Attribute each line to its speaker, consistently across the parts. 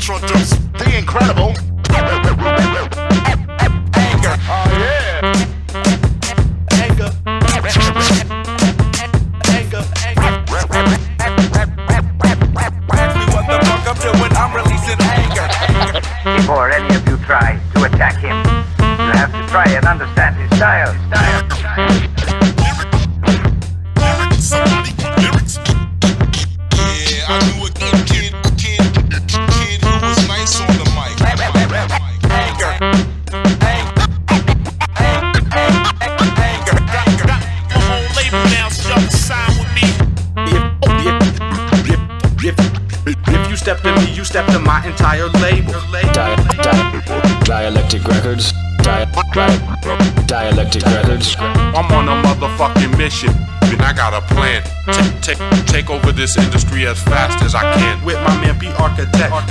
Speaker 1: introduce the incredible Anger. Oh yeah. Anger. Anger. Ask me what the fuck I'm doing, I'm releasing anger.
Speaker 2: Before any of you try to attack him, you have to try and understand his style.
Speaker 1: Lyrics. Yeah, I knew a kid who was nice on the mic. Anger. The whole label now starting to sign with me.
Speaker 3: If you step to me, you step to my entire label.
Speaker 4: Dialectic Records. Dialectic Records.
Speaker 1: I'm on a motherfucking mission, and I got a plan. Take over this industry as fast as I can.
Speaker 3: With my man, be architect.
Speaker 5: On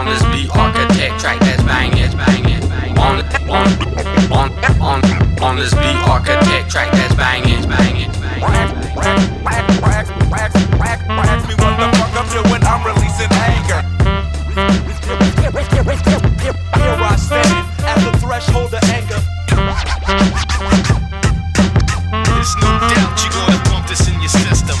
Speaker 5: this beat, architect track that's banging. On this beat, architect track that's banging.
Speaker 1: Ask me what the fuck I'm doing, I'm releasing anger. Here I stand at the threshold of anger. There's no doubt you're gonna pump this in your system.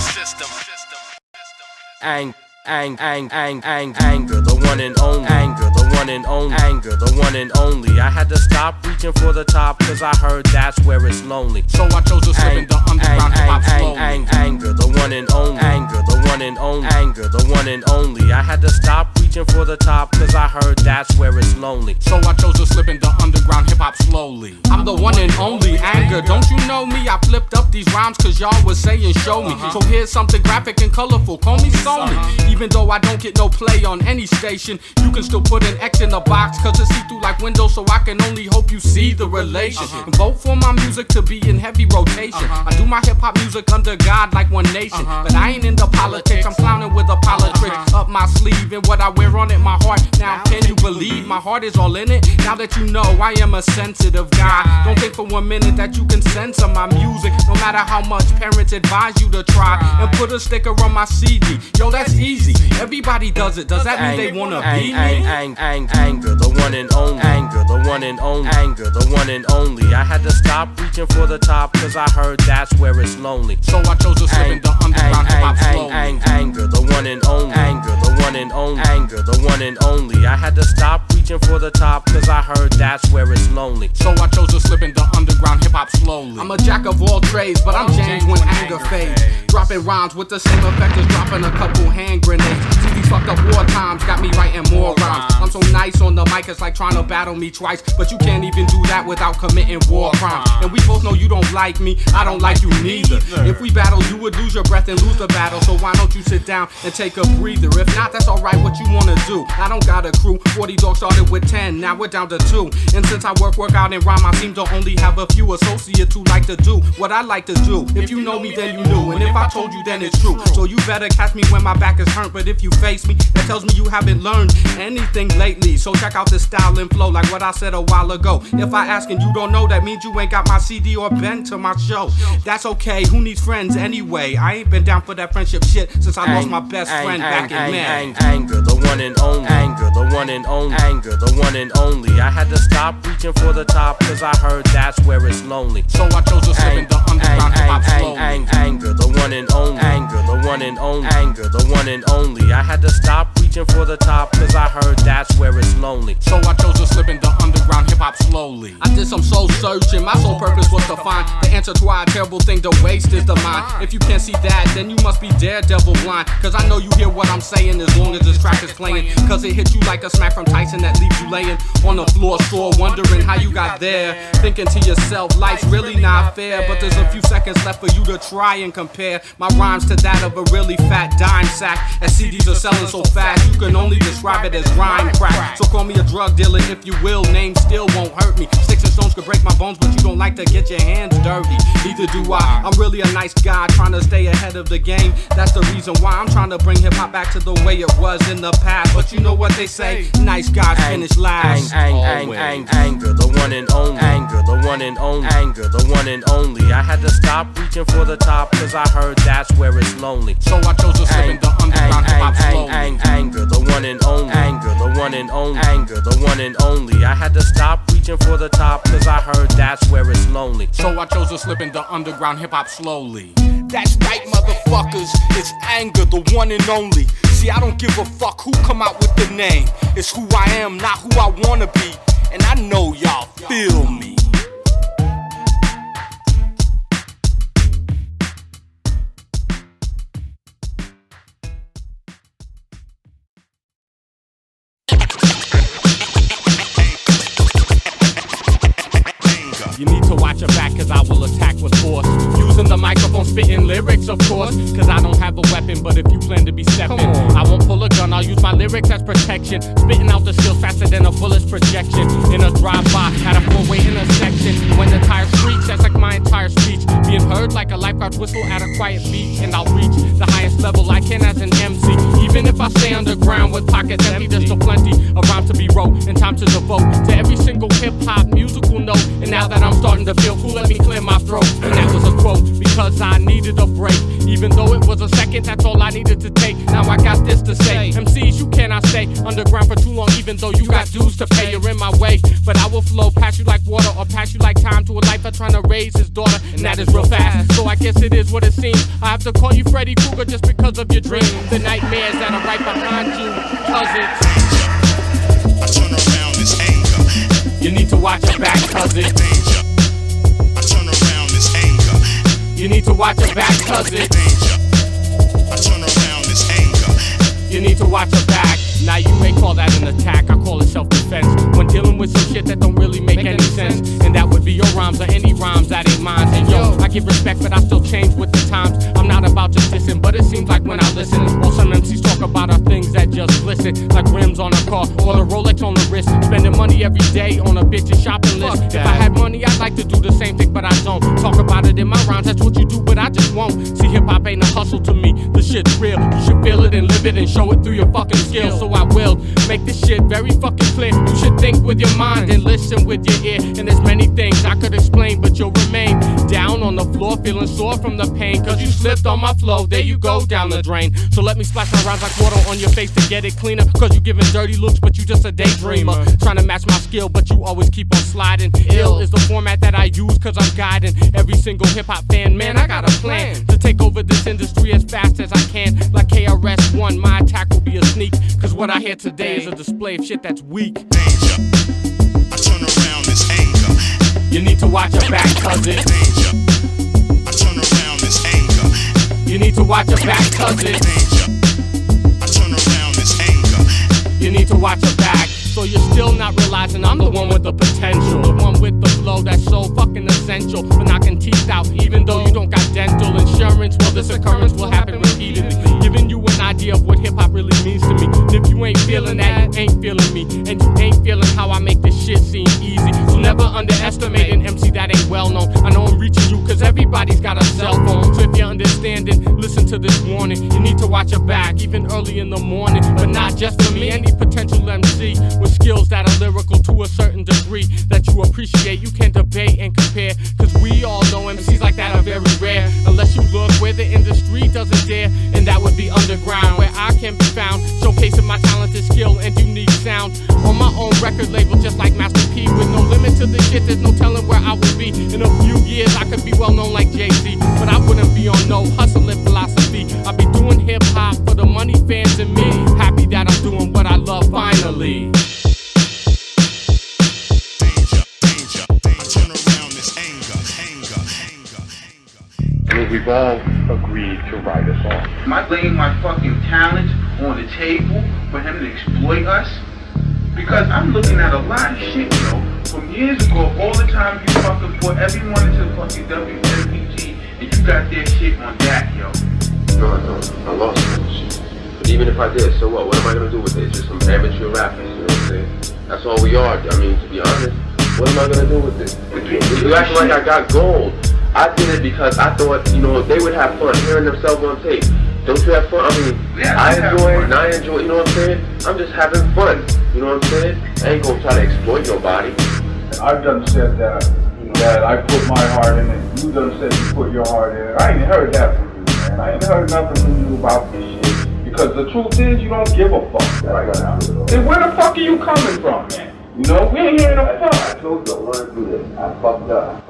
Speaker 3: Anger, the one and only. Anger, the one and only. Anger, the one and only. I had to stop reaching for the top, cause I heard that's where it's lonely.
Speaker 6: So I chose to slip in the underground hip-hop slowly.
Speaker 3: Anger, the one and only. Anger, the one and only. Anger, the one and only. I had to stop reaching for the top, cause I heard that's where it's lonely.
Speaker 6: So I chose to slip in the underground hip-hop slowly. I'm the one and only Anger. Don't you know me? I flipped up these rhymes cause y'all was saying show me. So here's something graphic and colorful. Call me Sony. Even though I don't get no play on any station, you can still put an X in the box cause it's see through like windows, so I can only hope you see the relation. And vote for my music to be in heavy rotation. I do my hip-hop music under God like one nation. But I ain't into politics, I'm clowning with a politic up my sleeve. And what I wear on it, my heart. Now can you believe my heart is all in it? Now that you know I am a sensitive guy, don't think for 1 minute that you can censor my music. No matter how much parents advise you to try and put a sticker on my CD. Yo, that's easy. Everybody does it. Does that mean they wanna be me?
Speaker 3: Anger, the one and only. Anger, the one and only. Anger, the one and only. I had to stop reaching for the top, cause I heard that's where it's lonely.
Speaker 6: So I chose to slip in the underground hip-hop slowly.
Speaker 3: Anger, the one and only. Anger, the one and only. Anger, the one and only. I had to stop reaching for the top, cause I heard that's where it's lonely.
Speaker 6: So I chose to slip in the underground hip-hop slowly. I'm a jack of all trades, but I'm James when anger fades. Dropping rhymes with the same effect as dropping a couple hand grenades. See, these fucked up war times got me writing more rhymes. I'm so nice on the mic, it's like trying to battle me twice. But you can't even do that without committing war crimes. And we both know you don't like me, I don't like you neither. If we battle, you would lose your breath and lose the battle. So why don't you sit down and take a breather? If not, that's alright, what you wanna do? I don't got a crew, 40 dogs started with 10, now we're down to 2. And since I work out and rhyme, I seem to only have a few associates who like to do what I like to do. If you know me, then you knew, and if I told you, then it's true. So you better catch me when my back is hurt, but if you face me, that tells me you haven't learned anything lately. So check out this style and flow, like what I said a while ago. If I ask and you don't know, that means you ain't got my CD or been to my show. That's okay, who needs friends anyway? I ain't been down for that friendship shit since I lost my best friend back in May.
Speaker 3: Anger, the one and only. Anger, the one and only. Anger, the one and only. I had to stop reaching for the top, cause I heard that's where it's lonely.
Speaker 6: So I chose to slip in the underground hip-hop slowly.
Speaker 3: Anger, the one and only. Anger, the one and only. Anger, the one and only. I had to stop reaching for the top, cause I heard that's where it's lonely.
Speaker 6: So I chose to slip in the underground hip-hop slowly. I did some soul searching, my sole purpose was to find the answer to why a terrible thing to waste is the mind. If you can't see that, then you must be daredevil blind. Cause I know you hear what I'm saying as long as this track is playing. Cause it hit you like a smack from Tyson that leaves you laying on the floor, sore, wondering how you got there. Thinking to yourself, life's really not fair. But there's a few seconds left for you to try and compare my rhymes to that of a really fat dime sack. As CDs are selling so fast, you can only describe it as rhyme crack. So call me a drug dealer if you will, name still won't hurt me. Sticks and stones could break my bones, but you don't like to get your hands dirty. Neither do I. I'm really a nice guy trying to stay ahead of the game. That's the reason why I'm trying to bring hip-hop back to the way it was in the past. But you know what they say, nice guys finish last.
Speaker 3: Anger, the one and only. Anger, the one and only. Anger, the one and only. I had to stop reaching for the top, cause I heard that's where it's lonely.
Speaker 6: So I chose to slip in the underground hip-hop slowly.
Speaker 3: Anger, the one and only. Anger, the one and only. Anger, the one and only. I had to stop reaching for the top, cause I heard that's where it's lonely.
Speaker 6: So I chose to slip in the underground hip-hop slowly. That's right, motherfuckers. It's anger, the one and only. See, I don't give a fuck who come out with the name. It's who I am, not who I wanna be. And I know y'all feel me. You need to watch your back, cause I will attack with force. Using the microphone, spitting lyrics, of course. Cause I don't have a weapon, but if you plan to be stepping, I won't pull a gun, I'll use my lyrics as protection. Spitting out the skills faster than a bullet's projection. In a drive-by, at a four-way intersection. When the tire screech, that's like my entire speech. Being heard like a lifeguard's whistle at a quiet beach. And I'll reach the highest level I can as an MC. Even if I stay underground with pockets empty, there's still plenty of rhyme to be wrote and time to devote to every single hip-hop musical note. And now that I'm starting to feel cool, let me clear my throat. And that was a quote, because I needed a break. Even though it was a second, that's all I needed to take. Now I got this to say, MCs, you cannot stay underground for too long, even though you got dues to pay. You're in my way, but I will flow past you like water, or pass you like time to a lifer trying to raise his daughter. And that is real fast, so I guess it is what it seems. I have to call you Freddy Krueger just because of your dreams. The nightmares that are right behind you, cause it's
Speaker 1: I turn around this anger.
Speaker 6: you need to watch your back, cause it's
Speaker 1: Danger. I turn around this anger.
Speaker 6: you need to watch your back, cause it's
Speaker 1: Danger. I turn around this anger.
Speaker 6: you need to watch your back. Now you may call that an attack, I call it self-defense. When dealing with some shit that don't really make any sense. And that would be your rhymes or any rhymes that ain't mine. And yo, I give respect but I still change with the times. I'm not about just dissing, but it seems like when I listen, all some MCs talk about are things that just glisten. Like rims on a car or a Rolex on the wrist. Spending money every day on a bitch's shopping list. If I had money I'd like to do the same thing, but I don't. Talk about it in my rhymes, that's what you do, but I just won't. See, hip-hop ain't a hustle to me, the shit's real. You should feel it and live it and show it through your fucking skills. So I will make this shit very fucking clear. You should think with your mind and listen with your ear. And there's many things I could explain, but you'll remain down on the floor, feeling sore from the pain. Cause you slipped on my flow, there you go down the drain. So let me splash my rhymes like water on your face to get it cleaner. Cause you giving dirty looks, but you just a daydreamer. Trying to match my skill, but you always keep on sliding. Ill is the format that I use, cause I'm guiding every single hip-hop fan. Man, I got a plan to take over this industry as fast as I can. Like KRS-One, my attack will be a sneak. Cause what I hear today is a display of shit that's weak.
Speaker 1: Danger. I turn around this anger.
Speaker 6: You need to watch your back, cause it's
Speaker 1: Danger. I turn around this anger.
Speaker 6: you need to watch your back, cause it's
Speaker 1: Danger. I turn around this anger.
Speaker 6: you need to watch your back. So you're still not realizing I'm the one with the potential, the one with the flow that's so fucking essential for knocking teeth out. Even though you don't got dental insurance, well, this occurrence will happen repeatedly, giving you an idea of what hip-hop really means to me. And if you ain't feeling that, you ain't feeling me, and you ain't feeling how I make this shit seem easy. So never underestimate an MC that ain't well known. I know I'm reaching you cause everybody's got a cell phone. So if you're understanding, listen to this warning. You need to watch your back, even early in the morning. But not just for me, any potential MC with skills that are lyrical to a certain degree that you appreciate, you can debate and compare. Cause we all know MCs like that are very rare, unless you look where the industry doesn't dare. And that would be underground, where I can be found, showcasing my talented skill and unique sound. On my own record label, just like Master P, with no limit to the shit, there's no telling where I will be. In a few years I could be well known like Jay-Z, but I wouldn't be on no hustling philosophy. I'd be doing hip-hop for the money, fans, and me. Happy that I'm doing what I love finally.
Speaker 4: I mean, we've all agreed to write a song.
Speaker 7: Am I laying my fucking talent on the table for him to exploit us? Because I'm looking at a lot of shit, yo. From years ago, all the time you fucking put everyone into fucking WMPG and you got their shit on that, yo.
Speaker 8: No, I lost that shit. But even if I did, so what? What am I gonna do with it? It's just some amateur rappers, you know what I'm saying? That's all we are. I mean, to be honest, What am I gonna do with it? You acting like I got gold. I did it because I thought, you know, they would have fun hearing themselves on tape. Don't you have fun? I mean,
Speaker 7: Yeah,
Speaker 8: I enjoy it and I enjoy it, you know what I'm saying? I'm just having fun, you know what I'm saying? I ain't gonna try to exploit nobody.
Speaker 9: I've done said that, you know, that I put my heart in it. You done said you put your heart in it. I ain't heard that from you, man. I ain't heard nothing from you about this shit. Because the truth is, you don't give a fuck right now. Then where the fuck are you coming from, man? You know, we ain't hearing a fuck.
Speaker 8: I told you I wanted to do this. I fucked up.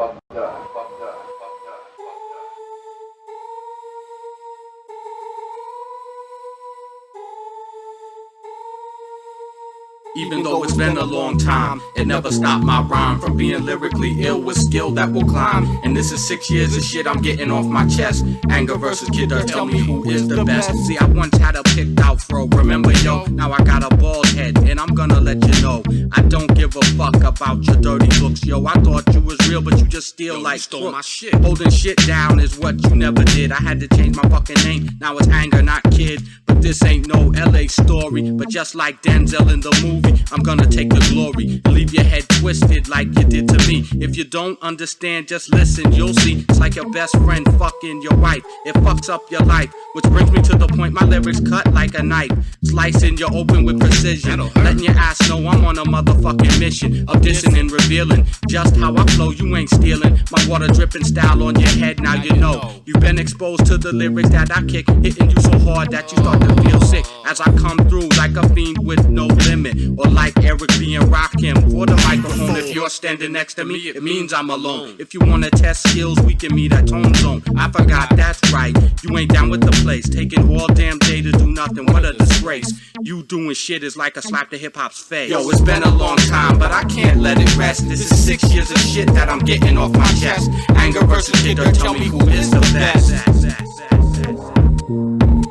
Speaker 6: Even though it's been a long time, it never stopped my rhyme from being lyrically ill with skill that will climb. And this is 6 years of shit I'm getting off my chest. Anger versus Kid Dirt, tell me who is the best. See, I once had a picked out fro, remember yo? Now I got a bald head, and I'm gonna let you know I don't give a fuck about your dirty looks, yo. I thought you was real, but you just steal like stole my shit. Holding shit down is what you never did. I had to change my fucking name, now it's Anger, not Kid. But this ain't no LA story, but just like Denzel in the movie, I'm gonna take the glory and leave your head twisted like you did to me. If you don't understand, just listen, you'll see. It's like your best friend fucking your wife. It fucks up your life, which brings me to the point my lyrics cut like a knife, slicing you open with precision, letting your ass know I'm on a motherfucking mission of dissing and revealing just how I flow. You ain't stealing my water dripping style on your head. Now you know you've been exposed to the lyrics that I kick, hitting you so hard that you start to feel sick as I come through like a fiend with no limit, or like Eric being Rakim for the microphone. If you're standing next to me, it means I'm alone. If you wanna test skills, we can meet at Tone Zone. I forgot, that's right, you ain't down with the place, taking all damn day to do nothing. What a disgrace. You doing shit is like a slap to hip hop's face. Yo, it's been a long time, but I can't let it rest. This is 6 years of shit that I'm getting off my chest. Anger versus Kid Dirt, tell me who is the best.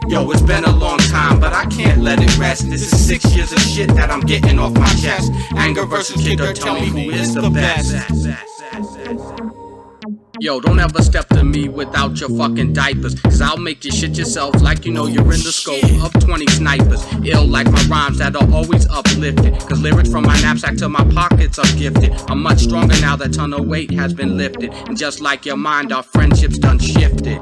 Speaker 6: Yo, it's been a long time, but I can't let it rest. This is 6 years of shit that I'm getting off my chest. Anger versus Kid Dirt, tell me who is the best. Yo, don't ever step to me without your fucking diapers, cause I'll make you shit yourself like you know you're in the scope of 20 snipers. Ill like my rhymes that are always uplifted, cause lyrics from my knapsack to my pockets are gifted. I'm much stronger now that ton of weight has been lifted, and just like your mind, our friendships done shifted.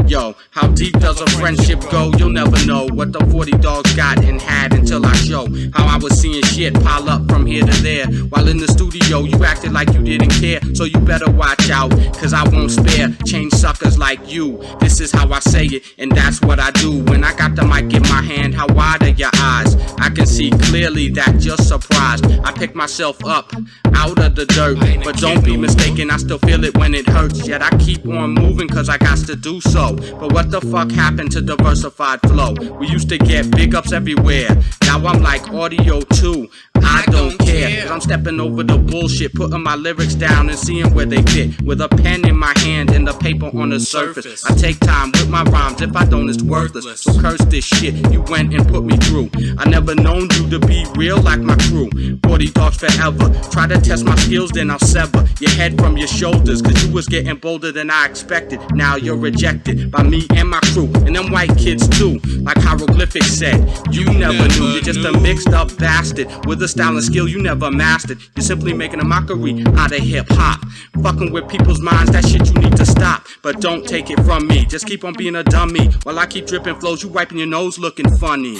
Speaker 6: Yo, how deep does a friendship go? You'll never know what the 40 dogs got and had until I show how I was seeing shit pile up from here to there. While in the studio, you acted like you didn't care, so you better watch out, cause I won't spare change suckers like you. This is how I say it, and that's what I do. When I got the mic in my hand, how wide are your eyes? I can see clearly that you're surprised. I pick myself up out of the dirt, but don't be mistaken, I still feel it when it hurts. Yet I keep on moving cause I got to do so. But what the fuck happened to diversified flow? We used to get big ups everywhere, now I'm like audio too. I don't care, cause I'm stepping over the bullshit, putting my lyrics down and seeing where they fit. With a pen in my hand and the paper on the surface, I take time with my rhymes, if I don't it's worthless. So curse this shit you went and put me through. I never known you to be real like my crew. 40 dogs forever, try to test my skills then I'll sever your head from your shoulders, cause you was getting bolder than I expected. Now you're rejected by me and my crew, and them white kids too. Like hieroglyphics said, you never knew. You're just a mixed up bastard with a style and skill you never mastered. You're simply making a mockery out of hip hop, fucking with people's minds, that shit you need to stop. But don't take it from me, just keep on being a dummy while I keep dripping flows, you wiping your nose looking funny.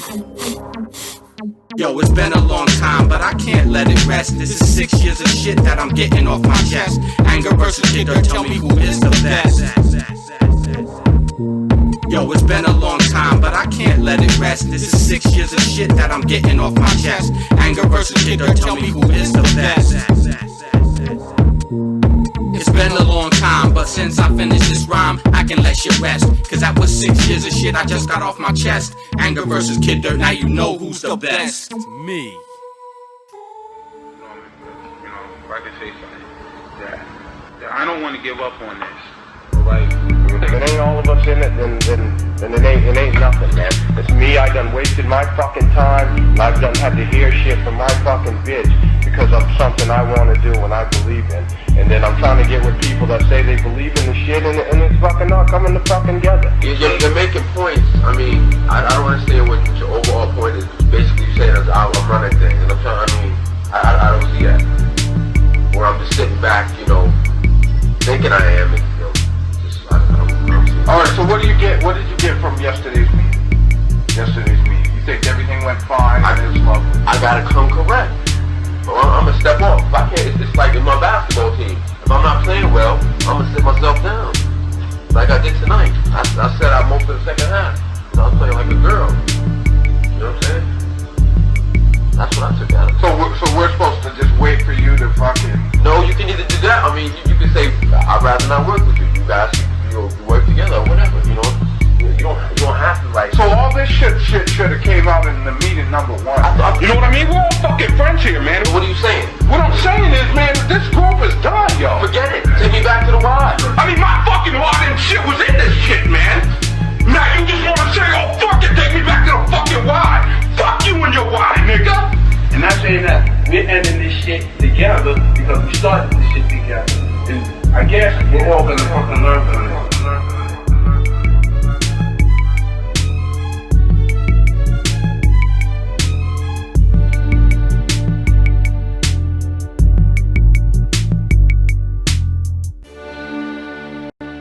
Speaker 6: Yo, it's been a long time, but I can't let it rest. This is 6 years of shit that I'm getting off my chest. Anger versus Kid Dirt, tell me who is the best. Yo, it's been a long time, but I can't let it rest. This is 6 years of shit that I'm getting off my chest. Anger versus Kid Dirt, tell me who is the best. It's been a long time, but since I finished this rhyme, I can let shit rest. Cause that was 6 years of shit I just got off my chest. Anger versus Kid Dirt, now you know who's the best.
Speaker 3: Me.
Speaker 7: You know, if I can say something, that I don't want to give up on this. Like,
Speaker 8: if it ain't all of us in it, then it ain't nothing, man. It's me, I done wasted my fucking time, and I've done had to hear shit from my fucking bitch because of something I want to do and I believe in. And then I'm trying to get with people that say they believe in the shit and it's fucking not coming to fucking together. You're making points. I mean, I don't understand what your overall point is. Basically, you're saying I'm running things, and I'm trying, I don't see that. thinking I am. And, you know, just, I don't
Speaker 9: All right, so what did you get from yesterday's meeting? You think everything went fine and it's lovely?
Speaker 8: I gotta come correct. Well, I'm gonna step off. If I can't, it's like in my basketball team. If I'm not playing well, I'm gonna sit myself down. Like I did tonight. I sat out most of the second half. I was playing like a girl. You know what I'm saying? That's what I took out of it.
Speaker 9: So we're supposed to just wait for you to fucking...
Speaker 8: No, you can either do that. I mean, you can say, I'd rather not work with you. You guys, you work together or whatever, you know? You don't have to, like...
Speaker 9: So all this shit should have came out in the meeting number 1. You know what I mean? We're all fucking friends here, man.
Speaker 8: What are you saying?
Speaker 9: What I'm saying is, man, this group is done, yo.
Speaker 8: Forget it. Take me back to the Y.
Speaker 9: I mean, my fucking heart and shit was in this shit, man. Now you just wanna say, oh, fuck it, take me back to the fucking Y. Fuck you and your Y, nigga.
Speaker 10: And I'm saying that we're ending this shit together because we started this shit together. And I guess we're all gonna fucking learn from it.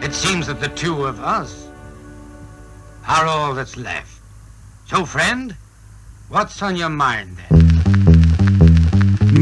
Speaker 2: It seems that the two of us are all that's left. So, friend, what's on your mind then?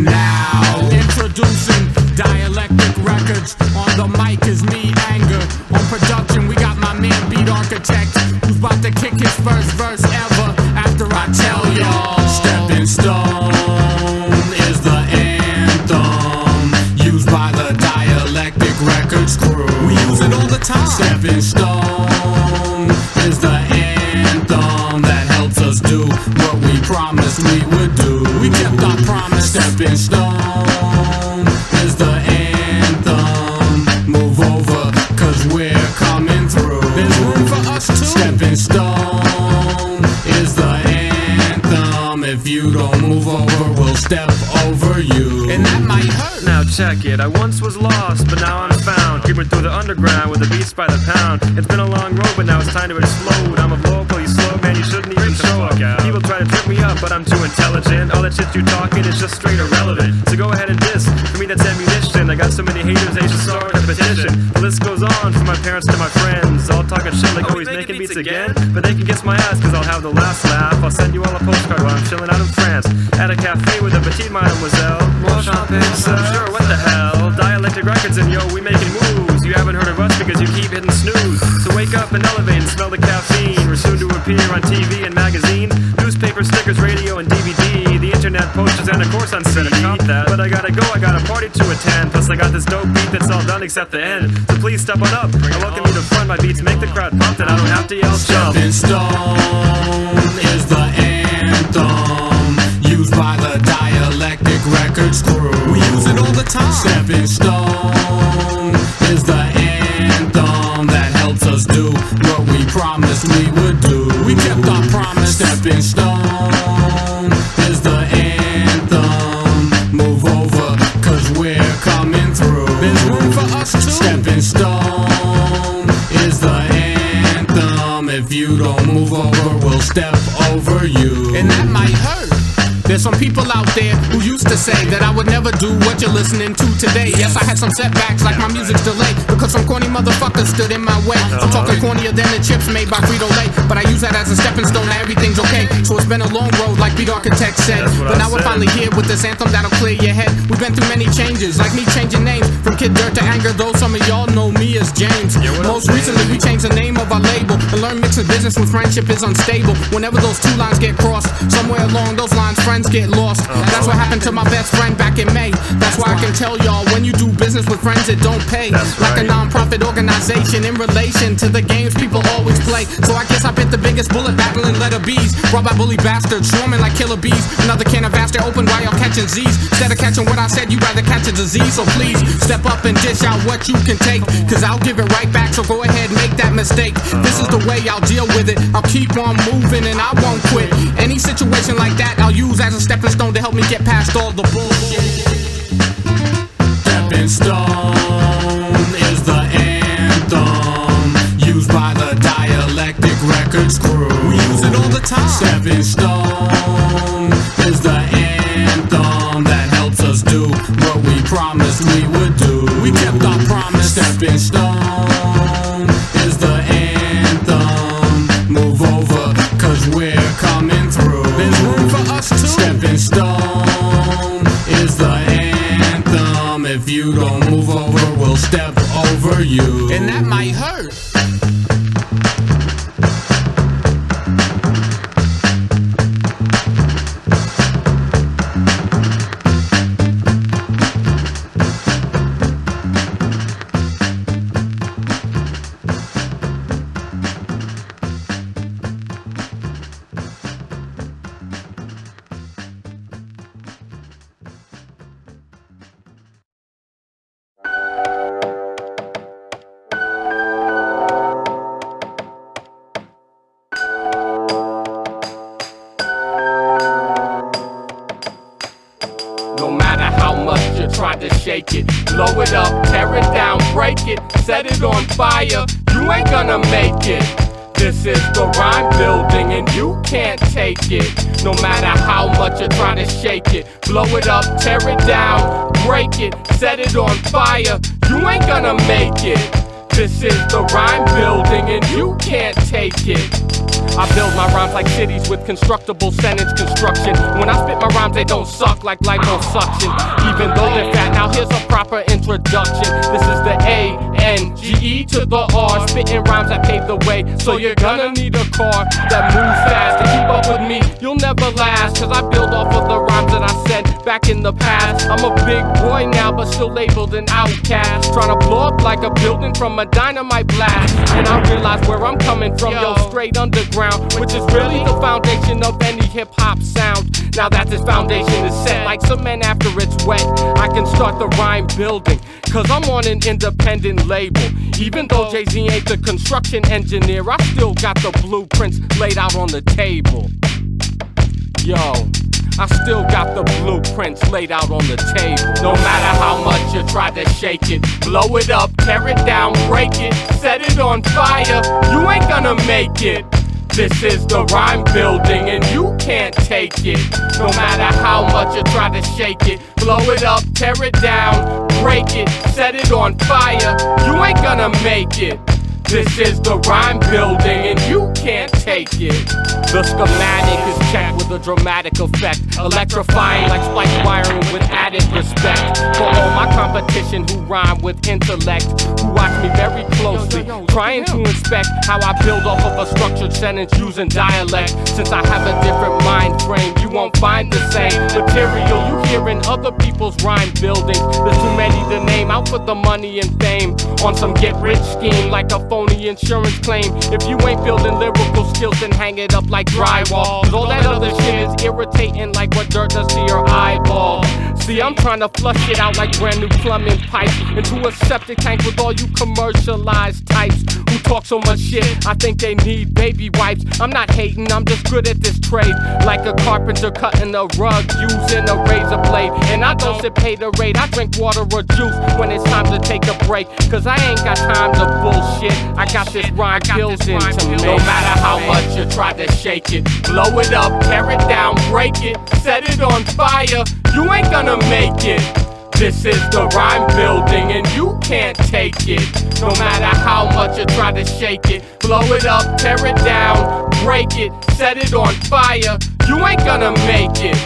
Speaker 6: Now, introducing Dialectic Records. On the mic is me, Anger. On production, we got my man, Beat Architect, who's about to kick his first verse ever. After I tell y'all, Stepping Stone is the anthem used by the Dialectic Records crew. We use it all the time. Stepping Stone is the anthem that helps us do what we promised we would do. We kept our promise. Stepping Stone is the anthem. Move over, cause we're coming through. There's room for us too. Stepping Stone is the anthem. If you don't move over, we'll step over you. And that might hurt.
Speaker 11: Now check it, I once was lost, but now I'm found. Creeping through the underground with the beats by the pound. It's been a long road, but now it's time to explode. I'm a blow, you slow, man, you shouldn't even show up. People try to trip me up, but I'm too intelligent. All that shit you talking is just straight irrelevant. So go ahead and diss, for me that's ammunition. I got so many haters, they should start a petition. The list goes on, from my parents to my friends. All talking shit like, oh, he's making beats again? But they can kiss my ass, cause I'll have the last laugh. I'll send you all a postcard while I'm chilling out in France. At a cafe with a petite mademoiselle. More champagne, sir. Sure, what the hell? Dialectic Records and yo, we making moves. You haven't heard of us because you keep hitting snooze. So wake up and elevate and smell the caffeine. We're soon to appear on TV and magazine, newspaper, stickers, radio, and DVD. The internet, posters, and of course on CD. But I gotta go, I got a party to attend. Plus I got this dope beat that's all done except the end. So please step on up. I welcome you to front. My beats make the crowd pump and I don't have to yell jump.
Speaker 6: Stepping Stone is the anthem used by the Dialectic Records crew. We use it all the time. Stepping Stone is the anthem that helps us do what we promised we would do. We kept our promise. Stepping Stone is the anthem. Move over, cause we're coming through. There's room for us too. Stepping Stone is the anthem. If you don't move over, we'll step over you. And that might hurt. There's some people out there who used to say that I would never do what you're listening to today. Yes, I had some setbacks like my music's delayed because some corny motherfuckers stood in my way. I'm talking cornier than the chips made by Frito-Lay, but I use that as a stepping stone. Now everything's okay. So it's been a long road like Beat Architect said. But now we're finally here with this anthem that'll clear your head. We've been through many changes, like me changing names from Kid Dirt to Anger, though some of y'all know me as James. Most recently we changed the name of our label and learned mixing business when friendship is unstable. Whenever those two lines get crossed, somewhere along those lines friends get lost. That's what happened to my best friend back in May. That's why I can tell y'all, when you do business with friends it don't pay. Like a non-profit organization in relation to the games people always play. So I guess I bit the biggest bullet battling letter B's. Brought by bully bastards, swarming like killer bees. Another can of Vaster open while y'all catching Z's. Instead of catching what I said, you rather catch a disease. So please, step up and dish out what you can take, cause I'll give it right back, so go ahead, make that mistake. This is the way I'll deal with it. I'll keep on moving and I won't quit. Any situation like that I'll use as a stepping stone to help me get past all the bullshit. Stepping Stone is the anthem used by the Dialectic Records crew. We use it all the time. Stepping Stone is the anthem that helps us do what we promised we would do. We kept our promise. Stepping Stone is the anthem. Move over, cause we're coming through. There's room for us too. Stepping Stone is the anthem. If you don't move over, we'll step over you. And that might hurt. No matter how much you try to shake it, blow it up, tear it down, break it, set it on fire, you ain't gonna make it. This is the rhyme building and you can't take it. No matter how much you try to shake it, blow it up, tear it down, break it, set it on fire, you ain't gonna make it. This is the rhyme building and you can't take it. I build my rhymes like cities with constructible sentence construction. When I spit my rhymes, they don't suck like liposuction. Even though they're fat, now here's a proper introduction. This is the A-N-G-E to the R. Spitting rhymes that pave the way, so you're gonna need a car that moves fast. To keep up with me, you'll never last, cause I build off of the rhymes that I said back in the past. I'm a big boy now, but still labeled an outcast. Trying to blow up like a building from a dynamite blast. And I realize where I'm coming from, yo, straight underground, which is really the foundation of any hip-hop sound. Now that this foundation is set like cement after it's wet, I can start the rhyme building, cause I'm on an independent label. Even though Jay-Z ain't the construction engineer, I still got the blueprints laid out on the table. Yo, I still got the blueprints laid out on the table. No matter how much you try to shake it, blow it up, tear it down, break it, set it on fire, you ain't gonna make it. This is the rhyme building and you can't take it. No matter how much you try to shake it, blow it up, tear it down, break it, set it on fire, you ain't gonna make it. This is the rhyme building and you can't take it. The schematic is checked with a dramatic effect, electrifying like splice wiring with added respect. For all my competition who rhyme with intellect, who watch me very closely, trying to inspect how I build off of a structured sentence using dialect. Since I have a different mind frame, you won't find the same material you hear in other people's rhyme buildings. There's too many to name, out for the money and fame, on some get rich scheme like a phony insurance claim. If you ain't building lyrical skills, then hang it up like drywall, cause all that other shit is irritating like what dirt does to your eyeball. See, I'm trying to flush it out like brand new plumbing pipes into a septic tank with all you commercialized types who talk so much shit I think they need baby wipes. I'm not hating, I'm just good at this trade, like a carpenter cutting a rug using a razor blade. And I don't sit pay the rate, I drink water or juice when it's time to take a break, cause I ain't got time to bullshit. I got this rhyme building to me. No matter how much you try to shake it, blow it up, tear it down, break it, set it on fire, you ain't gonna make it. This is the rhyme building and you can't take it. No matter how much you try to shake it, blow it up, tear it down, break it, set it on fire, you ain't gonna make it.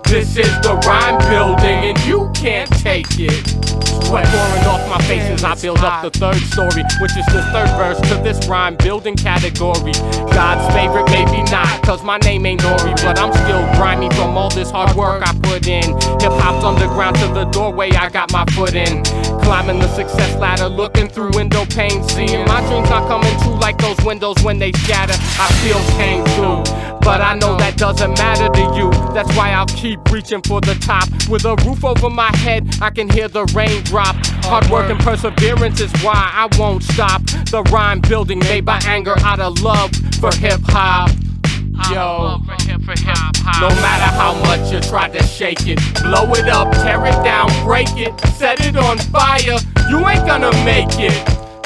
Speaker 6: This is the rhyme building and you can't take it. Sweat pouring off my face as I build up the third story, which is the third verse to this rhyme building category. God's favorite, maybe not, cause my name ain't Nori, but I'm still grimy from all this hard work I put in. Hip hop's underground to the doorway I got my foot in. Climbing the success ladder, looking through window pane, seeing my dreams not coming true like those windows when they shatter. I feel came through, but I know that doesn't matter to you. That's why I'll keep reaching for the top. With a roof over my head, I can hear the rain drop. Hard work and perseverance is why I won't stop. The rhyme building made by anger out of love for hip hop. Yo, no matter how much you try to shake it, blow it up, tear it down, break it, set it on fire, you ain't gonna make it.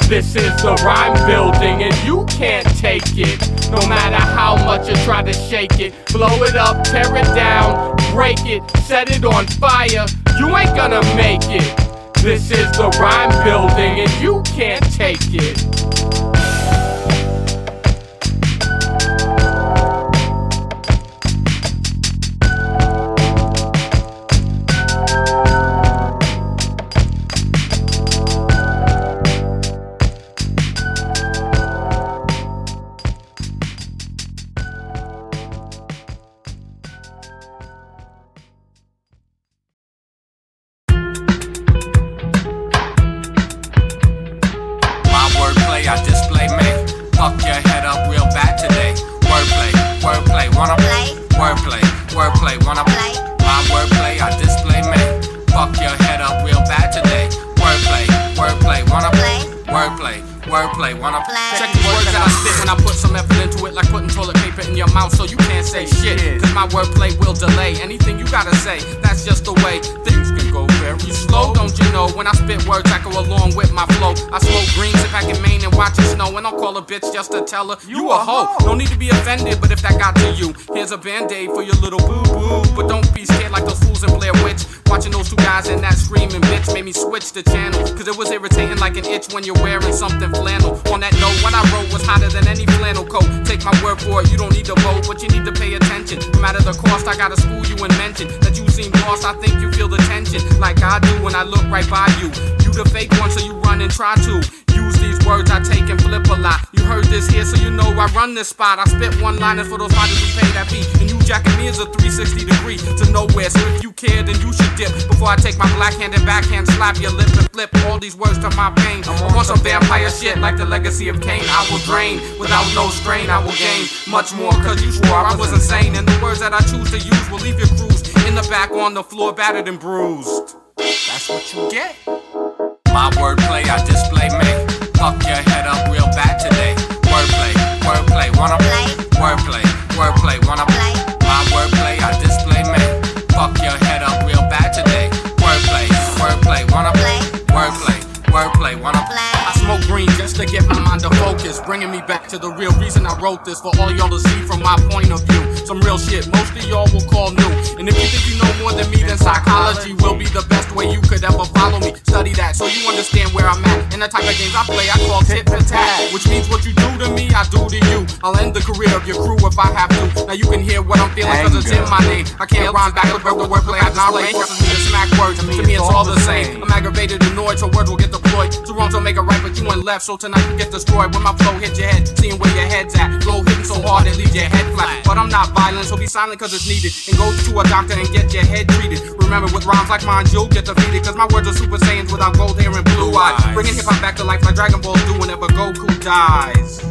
Speaker 6: This is the rhyme building and you can't take it. No matter how much you try to shake it, blow it up, tear it down, break it, set it on fire, you ain't gonna make it. This is the rhyme building and you can't take it.
Speaker 5: I display me. Fuck your head up real bad today. Wordplay, wordplay, wanna play? Wordplay, wordplay, wanna play? My wordplay, I display me. Fuck your head up real bad today. Wordplay, wordplay, wanna play? Wordplay, wordplay, wanna play?
Speaker 6: Check the words that I spit when I put some effort into it, like putting toilet paper in your mouth so you can't say shit. Cause my wordplay will delay anything you gotta say. That's just the way things can go very slow, don't you know? When I spit words, I go along with my flow. I smoke green, sit back in Maine and watch it snow. And I'll call a bitch just to tell her, you a hoe. No need to be offended, but if that got to you, here's a band-aid for your little boo-boo. But don't be scared like those fools in Blair Witch. Watching those two guys and that screaming bitch made me switch the channel. Cause it was irritating like an itch when you're wearing something flannel. On that note, what I wrote was hotter than any flannel coat. Take my word for it, you don't need to vote, but you need to pay attention. No matter the cost, I gotta school you and mention that you seem lost. I think you feel the tension like I do when I look right by you. You the fake one, so you run and try to use these words I take and flip a lot. You heard this here, so you know I run this spot. I spit one-liners for those fighters who pay that beat. And you jacking me is a 360 degree to nowhere. So if you care, then you should dip before I take my black hand and backhand, slap your lip and flip all these words to my pain. I want some vampire shit like the legacy of Cain. I will drain without no strain. I will gain much more cause you swore I was insane. And the words that I choose to use will leave your crews in the back on the floor, battered and bruised. That's what you get.
Speaker 5: My wordplay, I display me. Fuck your head up real bad today. Wordplay, wordplay, wanna play? Wordplay, wordplay, wanna play? My wordplay, I display me. Fuck your head up real bad today. Wordplay, wordplay, wanna play? Wordplay, wordplay, wanna play?
Speaker 6: I smoke green just to get my mind to focus, bringing me back to the real reason I wrote this, for all y'all to see from my point of view. Some real shit most of y'all will call new. And if you think you know more than me, then psychology will be the best way you could ever follow me. Study that so you understand where I'm at. And the type of games I play, I call tit for tat. Which means what you do to me, I do to you. I'll end the career of your crew if I have to. Now you can hear what I'm feeling cause it's in my name. I can't rhyme back with the wordplay I display. Forces me to smack words, to me it's all the same. I'm aggravated, annoyed, so words will get deployed. Two wrongs don't make it right, but you went left, so tonight you get destroyed. When my flow hits your head, seeing where your head's at. Flow hitting so hard it leaves your head flat. But I'm not violent, so be silent cause it's needed. And go to a doctor and get your head treated. Remember, with rhymes like mine, you'll get defeated. Cause my words are Super Saiyans without gold hair and blue eyes. Bringing hip hop back to life like Dragon Balls do whenever Goku dies.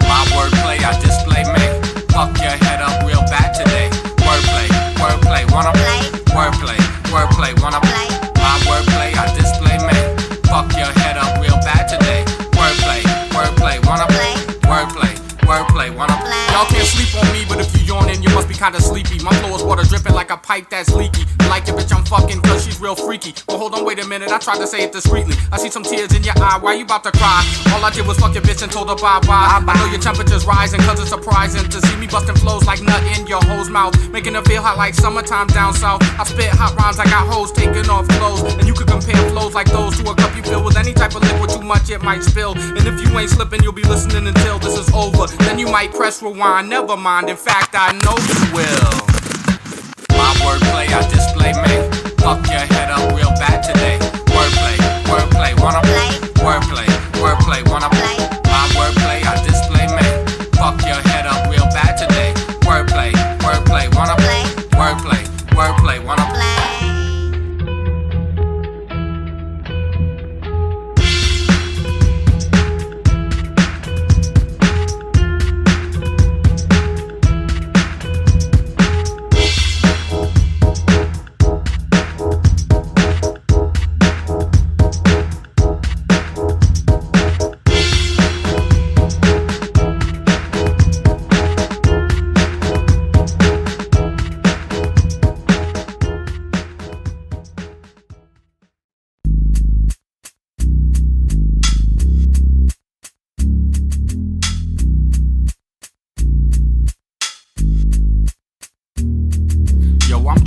Speaker 5: My wordplay, I display me. Fuck your head up real bad today. Wordplay, wordplay, wanna play? Wordplay, wordplay, wanna play? My wordplay, I display me. Fuck your head up real bad today. Wordplay, wordplay, wanna play? Wordplay, wordplay, wanna play?
Speaker 6: Y'all can't sleep on me, but if you yawning, you must be kinda sleepy. My flow is water dripping like a pipe that's leaky. Like your bitch, I'm fucking cause she's real freaky. But hold on, wait a minute, I tried to say it discreetly. I see some tears in your eye, why you about to cry? All I did was fuck your bitch and told her bye-bye. I know your temperature's rising cause it's surprising to see me busting flows like nut in your hoe's mouth, making her feel hot like summertime down south. I spit hot rhymes, I got hoes taking off clothes. And you could compare flows like those to a cup you fill with any type of liquid too much it might spill. And if you ain't slipping, you'll be listening until this is over. Then you might press rewind, never mind, in fact I know you will.
Speaker 5: My wordplay, I display me. Fuck your head up real bad today. Wordplay, wordplay, wanna play? Wordplay, wordplay, wanna play? My wordplay, I display me. Fuck your head up real bad today. Wordplay, wordplay, wanna play? Wordplay, wordplay, wanna play?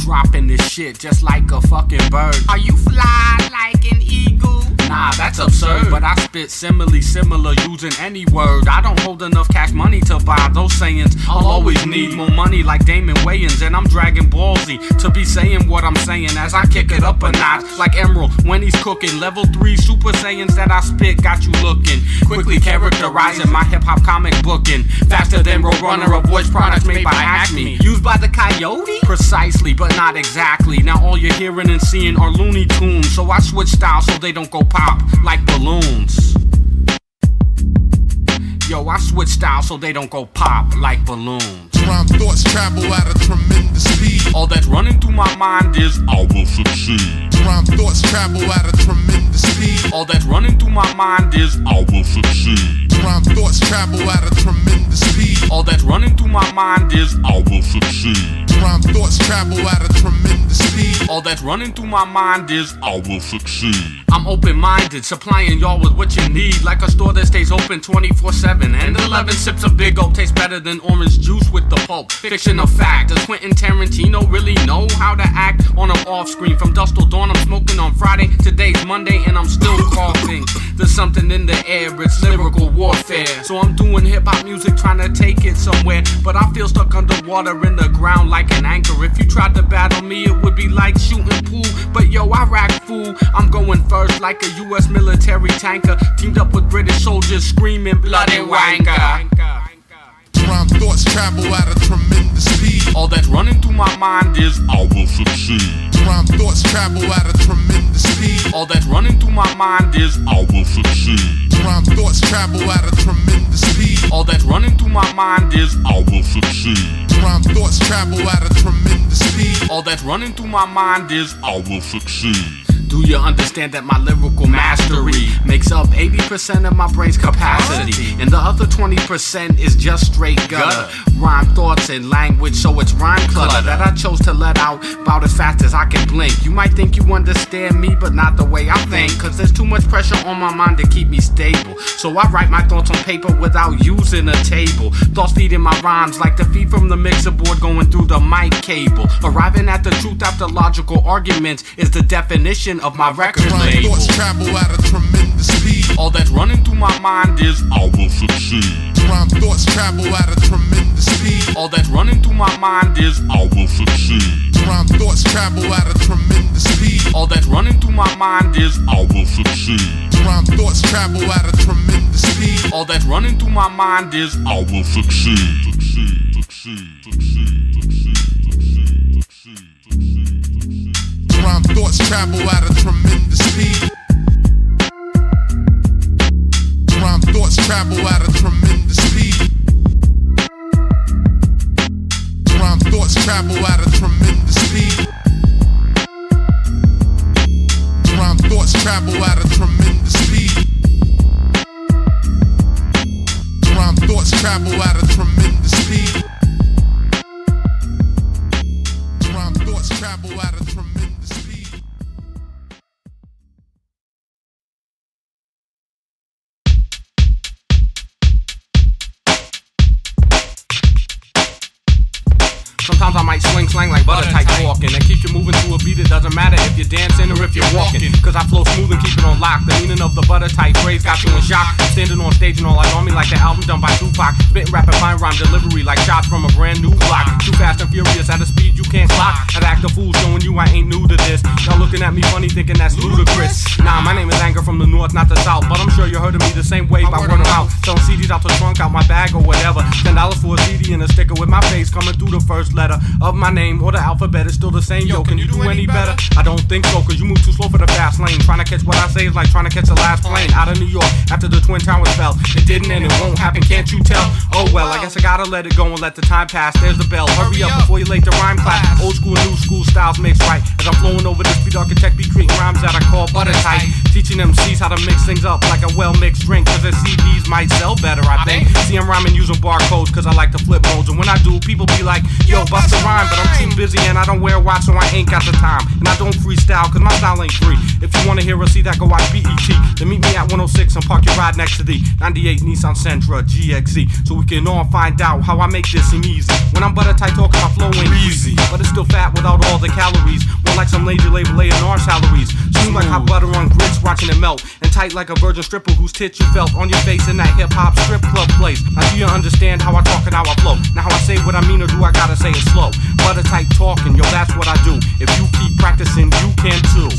Speaker 6: dropping this shit just like a fucking bird. Are you fly like an eagle? Nah, that's absurd. But I spit simile similar using any word. I don't hold enough cash money to buy those sayings. I'll always need more money like Damon Wayans. And I'm dragging ballsy to be saying what I'm saying as I kick it up a notch like Emerald when he's cooking. Level 3 Super Saiyans that I spit got you looking. Quickly characterizing my hip-hop comic booking. Faster than Roadrunner, a voice products made by Acme. Used by the Coyote? Precisely, but not exactly. Now all you're hearing and seeing are Looney Tunes. So I switch styles so they don't go pop like balloons. Yo, I switch styles so they don't go pop like balloons.
Speaker 1: Rhyme thoughts travel at a tremendous speed.
Speaker 6: All that's running through my mind is
Speaker 1: I will succeed. Rhyme thoughts travel at a tremendous speed.
Speaker 6: all that's running through my mind is
Speaker 1: I will succeed. Rhyme thoughts travel at a tremendous speed.
Speaker 6: all that's running through my mind is
Speaker 1: I will succeed. Rhyme thoughts travel at a tremendous speed.
Speaker 6: all that's running through my mind is
Speaker 1: I will succeed.
Speaker 6: I'm open-minded, supplying y'all with what you need, like a store that stays open 24/7. And 11 sips of Big O taste better than orange juice with the pulp. Fiction or fact? Does Quentin Tarantino really know how to act on an off-screen? From dusk till dawn, I'm smoking on Friday. Today's Monday, and I'm still coughing. There's something in the air, it's lyrical warfare. So I'm doing hip-hop music, trying to take it somewhere, but I feel stuck underwater in the ground like an anchor. If you tried to battle me, it would be like shooting pool. But yo, I rack fool. I'm going first like a U.S. military tanker, teamed up with British soldiers screaming bloody wanker.
Speaker 1: Rhyme thoughts travel at a tremendous speed.
Speaker 6: All that's running through my mind is
Speaker 1: I will succeed. Rhyme thoughts travel at a tremendous speed.
Speaker 6: all that's running through my mind is
Speaker 1: I will succeed. Rhyme thoughts travel at a tremendous speed.
Speaker 6: all that's running through my mind is
Speaker 1: I will succeed. Rhyme thoughts travel at a tremendous speed.
Speaker 6: all that's running through my mind is
Speaker 1: I will succeed.
Speaker 6: Do you understand that my lyrical mastery makes up 80% of my brain's capacity, and the other 20% is just straight gutter? Rhyme thoughts and language, so it's rhyme clutter that I chose to let out about as fast as I can blink. You might think you understand me, but not the way I think, cause there's too much pressure on my mind to keep me stable. So I write my thoughts on paper without using a table. Thoughts feeding my rhymes like the feed from the mixer board going through the mic cable. Arriving at the truth after logical arguments is the definition of my record
Speaker 1: Rhyme
Speaker 6: label.
Speaker 1: thoughts travel at a tremendous speed.
Speaker 6: All that's running through my mind is
Speaker 1: I will succeed. Rhyme thoughts travel at a tremendous speed.
Speaker 6: all that's running through my mind is
Speaker 1: I will succeed. Rhyme thoughts travel at a tremendous speed.
Speaker 6: all that's running through my mind is
Speaker 1: I will succeed. Rhyme thoughts travel at a tremendous speed.
Speaker 6: all that's running through my mind is
Speaker 1: I will succeed. Succeed. Succeed. Succeed. Succeed. Succeed. Rhyme thoughts travel at a tremendous speed. Rhyme thoughts travel at a tremendous speed. Rhyme thoughts travel at a tremendous speed. Rhyme thoughts travel at a tremendous speed. Rhyme thoughts travel at a tremendous speed. Rhyme thoughts travel at a tremendous speed.
Speaker 6: Sometimes I might swing slang like butter tight walking. That keeps you moving to a beat, it doesn't matter if you're dancing or if you're walking. Cause I flow smooth and keep it on lock. The meaning of the butter tight phrase got you in shock. Standing on stage and all eyes on me like the album done by Tupac. Spitting rapid fine rhyme delivery like shots from a brand new block. Too fast and furious at a speed you can't clock. I'd act a fool showing you I ain't new to this. Y'all looking at me funny thinking that's ludicrous. Nah, my name is Anger from the north, not the south. But I'm sure you heard of me the same way by word of mouth. Selling CDs out the trunk, out my bag or whatever. $10 for a CD and a sticker with my face coming through the first letter of my name or the alphabet is still the same. Yo, can you do any better? I don't think so, cause you move too slow for the fast lane. Trying to catch what I say is like trying to catch the last plane out of New York after the Twin Towers fell. It didn't and it won't happen, can't you tell? Oh well, I guess I gotta let it go and let the time pass. There's the bell, hurry up before you're late to rhyme class. Old school, new school styles mix right as I'm flowing over this beat architect, be creating rhymes that I call butter tight. Teaching MCs how to mix things up like a well-mixed drink, cause their CDs might sell better, I think. See, I'm rhyming using barcodes cause I like to flip modes, and when I do, people be like, yo, bust a rhyme, but I'm too busy and I don't wear a watch, so I ain't got the time. And I don't freestyle cause my style ain't free. If you wanna hear or see that, go watch BET. Then meet me at 106 and park your ride next to the 98 Nissan Sentra GXZ, so we can all find out how I make this seem easy. When I'm butter tight talking, my flow ain't easy, but it's still fat without all the calories. More like some lazy label A&R salaries. Smooth like hot butter on grits, watching it melt, and tight like a virgin stripper whose tits you felt on your face in that hip-hop strip club place. Now do you understand how I talk and how I flow? Now how I say what I mean, or do I gotta say it slow? Butter tight talking, yo, that's what I do. If you keep practicing, you can too.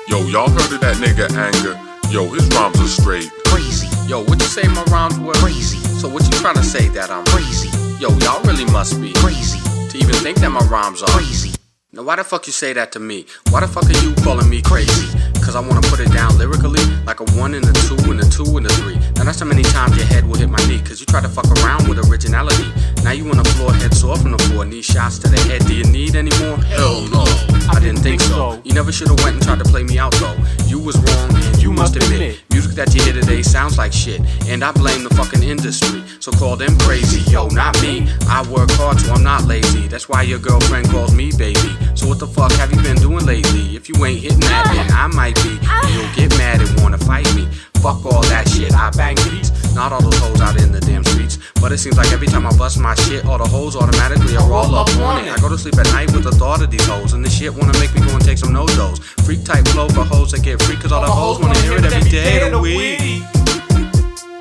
Speaker 1: Yo, y'all heard of that nigga Anger? Yo, his rhymes are straight
Speaker 3: crazy. Yo, what you say my rhymes were crazy? So what you trying to say that I'm crazy? Yo, y'all really must be crazy to even think that my rhymes are crazy. Now why the fuck you say that to me? Why the fuck are you calling me crazy? Cause I wanna put it down lyrically like a 1 and a 2 and a 2 and a 3. Now that's how many times your head will hit my knee, cause you try to fuck around with originality. Now you on the floor, head sore from the floor, knee shots to the head. Do you need any more? Hell no, I didn't think so. You never should've went and tried to play me out though. You was wrong and you must admit, music that you hear today sounds like shit, and I blame the fucking industry. So call them crazy, yo, not me. I work hard so I'm not lazy. That's why your girlfriend calls me baby. So what the fuck have you been doing lately? If you ain't hitting that, then I might be, and you'll get mad and wanna fight me. Fuck all that shit, I bang beats. Not all those hoes out in the damn streets, but it seems like every time I bust my shit, all the hoes automatically are all up on it. I go to sleep at night with the thought of these hoes, and this shit wanna make me go and take some no-dos. Freak type flow for hoes that get free, cause all the hoes wanna hear it every day of the week.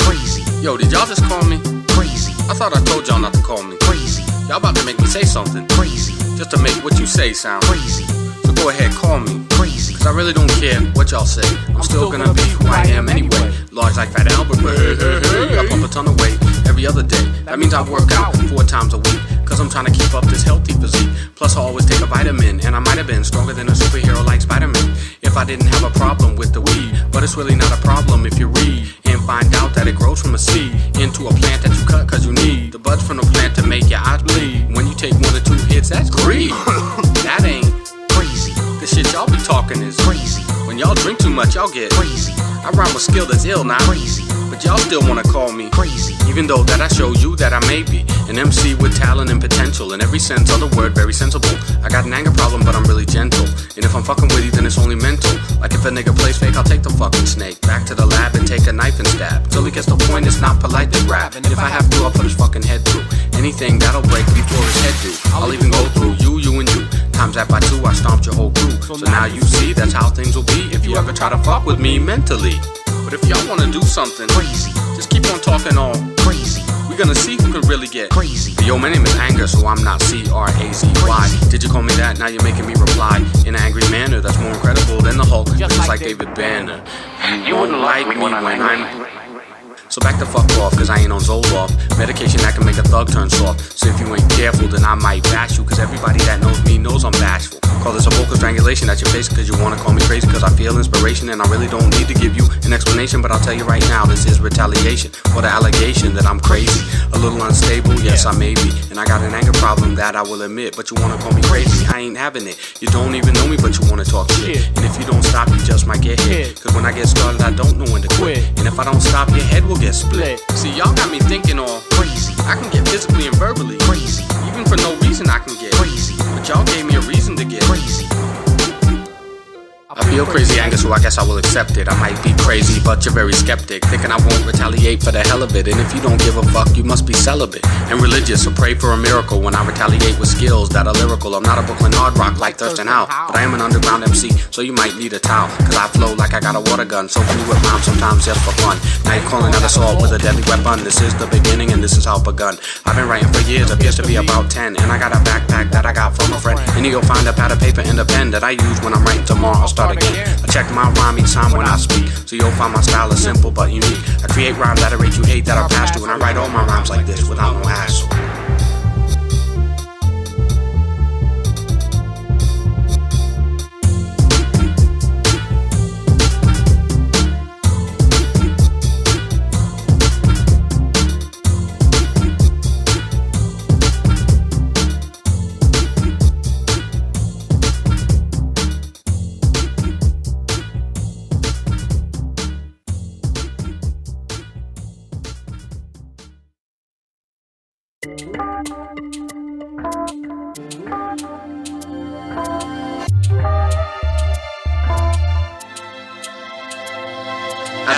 Speaker 3: Crazy. Yo, did y'all just call me? Crazy. I thought I told y'all not to call me. Crazy. Y'all about to make me say something. Crazy. Just to make what you say sound crazy. So go ahead, call me crazy, cause I really don't care what y'all say. I'm still gonna be who I am anyway. Large like Fat Albert, but hey, I pump a ton of weight every other day. That means I work out 4 times a week, cause I'm trying to keep up this healthy physique. Plus I always take a vitamin, and I might have been stronger than a superhero like Spider-Man if I didn't have a problem with the weed. But it's really not a problem if you read and find out that it grows from a seed into a plant that you cut cause you need the buds from the plant to make your eyes bleed. When you take 1 or 2 hits, that's greed. That ain't crazy. The shit y'all be talking is crazy. When y'all drink too much, y'all get crazy. I rhyme with skill that's ill, not crazy, but y'all still wanna call me crazy, even though that I show you that I may be an MC with talent and potential. In every sense of the word, very sensible. I got an anger problem, but I'm really gentle. And if I'm fucking with you, then it's only mental. Like if a nigga plays fake, I'll take the fucking snake back to the lab and take a knife and stab till he gets the point. It's not polite to grab, and if I have to, I'll put his fucking head through anything that'll break before his head do. I'll even go through you and you. Times that by 2, I stomped your whole crew. So now you see that's how things will be if you ever try to fuck with me mentally. But if y'all wanna do something crazy, just keep on talking all crazy. We gonna see who can really get crazy. Yo, my name is Anger, so I'm not C-R-A-Z-Y. Did you call me that? Now you're making me reply in an angry manner that's more incredible than the Hulk, just like David Banner. You wouldn't like me when I'm... So back the fuck off, cause I ain't on Zoloft, medication that can make a thug turn soft. So if you ain't careful, then I might bash you, cause everybody that knows me knows I'm bashful. Call this a vocal strangulation at your face, cause you wanna call me crazy, cause I feel inspiration, and I really don't need to give you an explanation. But I'll tell you right now, this is retaliation for the allegation that I'm crazy. A little unstable, yes I may be, and I got an anger problem that I will admit. But you wanna call me crazy, I ain't having it. You don't even know me, but you wanna talk shit. And if you don't stop, you just might get hit, cause when I get started, I don't know when to quit. And if I don't stop, your head will get split. See, y'all got me thinking all crazy. I can get physically and verbally crazy, even for no reason I can get crazy. But y'all gave me a reason to get crazy. I feel crazy anger, so I guess I will accept it. I might be crazy, but you're very skeptic, thinking I won't retaliate for the hell of it. And if you don't give a fuck, you must be celibate and religious, so pray for a miracle when I retaliate with skills that are lyrical. I'm not a Brooklyn hard rock like Thirstin Howl, but I am an underground MC, so you might need a towel, cause I flow like I got a water gun, so free with rhymes sometimes just for fun. Now you're calling out assault with a deadly weapon. This is the beginning and this is how it begun. I've been writing for years, appears to be about 10, and I got a backpack that I got from a friend. And you'll find a pad of paper and a pen that I use when I'm writing tomorrow. I'll start again. I check my rhyme each time when I speak, so you'll find my style is simple but unique. I create rhymes that I rate you hate that I'll pass through, and I write all my rhymes like this without no hassle. As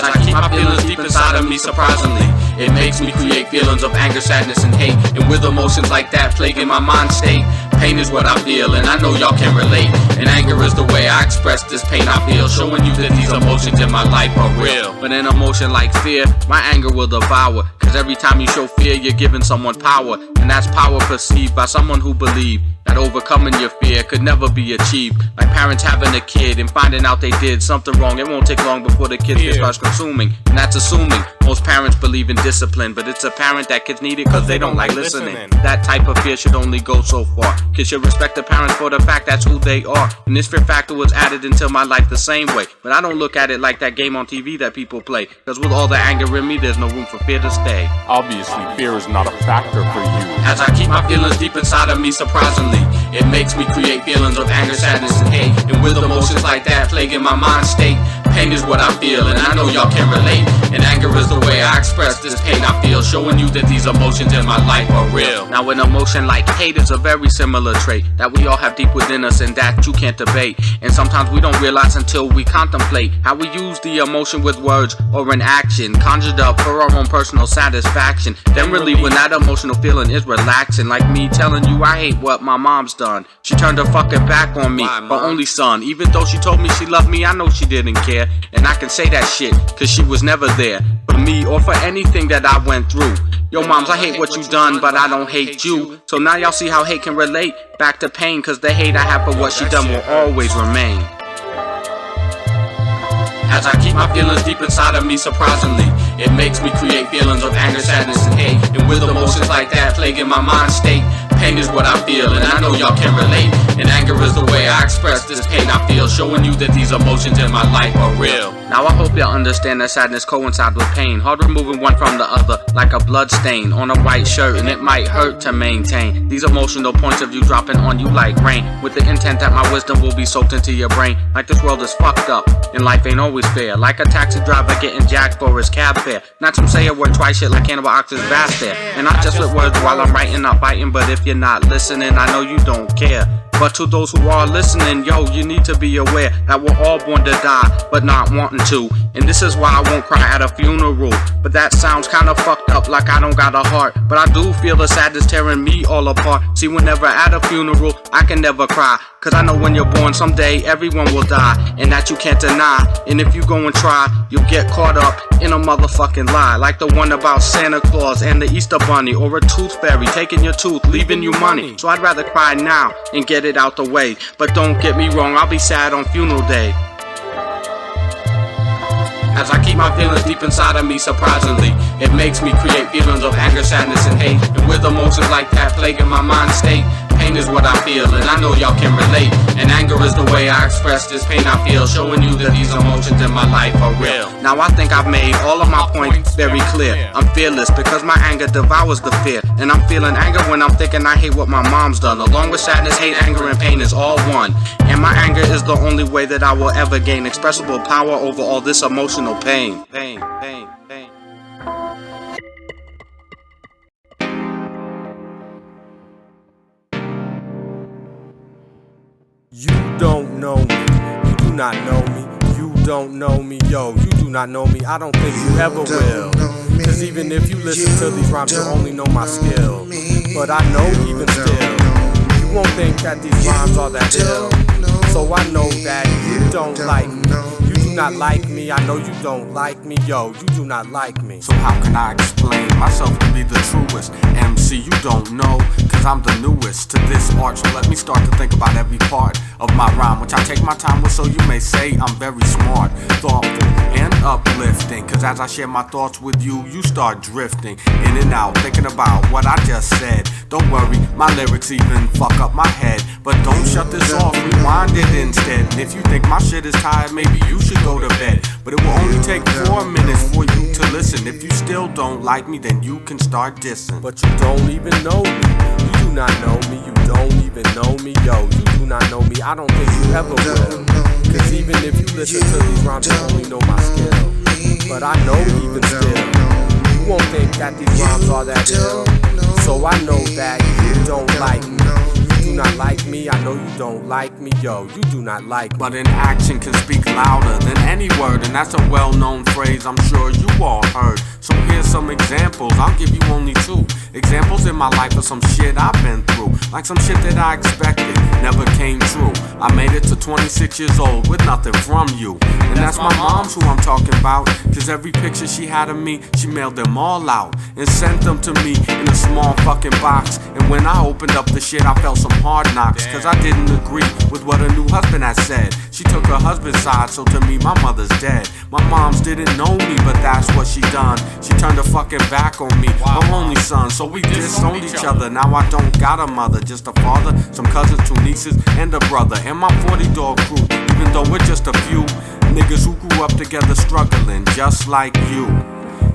Speaker 3: I keep my feelings deep inside of me, surprisingly, it makes me create feelings of anger, sadness, and hate. And with emotions like that plaguing my mind state, pain is what I feel, and I know y'all can relate. And anger is the way I express this pain I feel, showing you that these emotions in my life are real. But an emotion like fear, my anger will devour. Cause every time you show fear, you're giving someone power. And that's power perceived by someone who believes that overcoming your fear could never be achieved. Like parents having a kid and finding out they did something wrong. It won't take long before the kid starts consuming. And that's assuming most parents believe in discipline, but it's apparent that kids need it cause they don't like listening. That type of fear should only go so far. Kids should respect the parents for the fact that's who they are. And this fear factor was added into my life the same way. But I don't look at it like that game on TV that people play. Cause with all the anger in me, there's no room for fear to stay.
Speaker 4: Obviously, fear is not a factor for you.
Speaker 3: As I keep my feelings deep inside of me, surprisingly, it makes me create feelings of anger, sadness, and hate. And with emotions like that plaguing my mind state, pain is what I feel, and I know y'all can relate. And anger is the way I express this pain I feel, showing you that these emotions in my life are real. Now an emotion like hate is a very similar trait that we all have deep within us and that you can't debate. And sometimes we don't realize until we contemplate how we use the emotion with words or an action conjured up for our own personal satisfaction. Then really when that emotional feeling is relaxing, like me telling you I hate what my mom's done. She turned her fucking back on me, her only son. Even though she told me she loved me, I know she didn't care. And I can say that shit, cause she was never there for me or for anything that I went through. Yo moms, I hate what you done, but I don't hate you. So now y'all see how hate can relate back to pain, cause the hate I have for what she done will always remain. As I keep my feelings deep inside of me, surprisingly, it makes me create feelings of anger, sadness, and hate. And with emotions like that plaguing my mind state, pain is what I feel, and I know y'all can relate. And anger is the way I express this pain I feel, showing you that these emotions in my life are real. Now I hope y'all understand that sadness coincides with pain, hard removing one from the other like a blood stain on a white shirt, and it might hurt to maintain these emotional points of view dropping on you like rain, with the intent that my wisdom will be soaked into your brain. Like this world is fucked up and life ain't always fair, like a taxi driver getting jacked for his cab fare. Not some say a word twice shit like Cannibal Ox's vast there. And not just with words while I'm writing, not biting, but if you're not listening, I know you don't care. But to those who are listening, yo, you need to be aware that we're all born to die, but not wanting to. And this is why I won't cry at a funeral. But that sounds kinda fucked up, like I don't got a heart. But I do feel the sadness tearing me all apart. See, whenever at a funeral, I can never cry, cause I know when you're born someday everyone will die, and that you can't deny. And if you go and try, you'll get caught up in a motherfucking lie, like the one about Santa Claus and the Easter Bunny, or a tooth fairy taking your tooth, leaving you money. So I'd rather cry now and get it out the way. But don't get me wrong, I'll be sad on funeral day. As I keep my feelings deep inside of me, surprisingly, it makes me create feelings of anger, sadness, and hate. And with emotions like that plaguing my mind state, pain is what I feel, and I know y'all can relate. And anger is the way I express this pain I feel, showing you that these emotions in my life are real. Now I think I've made all of my points very clear. I'm fearless because my anger devours the fear, and I'm feeling anger when I'm thinking I hate what my mom's done. Along with sadness, hate, anger, and pain is all one. And my anger is the only way that I will ever gain expressible power over all this emotional pain. Pain.
Speaker 12: You don't know me, you do not know me, you don't know me, yo, you do not know me, I don't think you ever will. Cause even if you listen to these rhymes, you'll only know my skill. But I know even still, you won't think that these rhymes are that ill. So I know that you don't like me. You do not like me, I know you don't like me, yo, you do not like me.
Speaker 3: So how can I explain myself to be the truest MC you don't know? Cause I'm the newest to this art, so let me start to think about every part of my rhyme, which I take my time with, so you may say I'm very smart, thoughtful, and uplifting. Cause as I share my thoughts with you, you start drifting in and out, thinking about what I just said. Don't worry, my lyrics even fuck up my head, but don't shut this off, rewind it instead. And if you think my shit is tired, maybe you should go to bed. But it will only take 4 minutes for you to listen. If you still don't like me, then you can start dissing.
Speaker 12: But you don't even know me, you do not know me, you don't even know me, yo, you do not know me, I don't think you ever will. Cause even if you listen to these rhymes, you only know my skill. But I know even still, you won't think that these rhymes are that ill. So I know that you don't like me. You do not like me, I know you don't like me, yo, you do not like me.
Speaker 3: But an action can speak louder than any word, and that's a well-known phrase I'm sure you all heard. So here's some examples, I'll give you only 2 examples in my life of some shit I've been through. Like some shit that I expected, never came true. I made it to 26 years old with nothing from you. And that's my mom's who I'm talking about, cause every picture she had of me, she mailed them all out and sent them to me in a small fucking box. And when I opened up the shit, I felt some hard knocks, cause I didn't agree with what her new husband had said. She took her husband's side, so to me my mother's dead. My moms didn't know me, but that's what she done. She turned her fucking back on me, her only son, so we disowned each other. Now I don't got a mother, just a father, some cousins, 2 nieces, and a brother. And my 40-dog crew, even though we're just a few niggas who grew up together struggling just like you.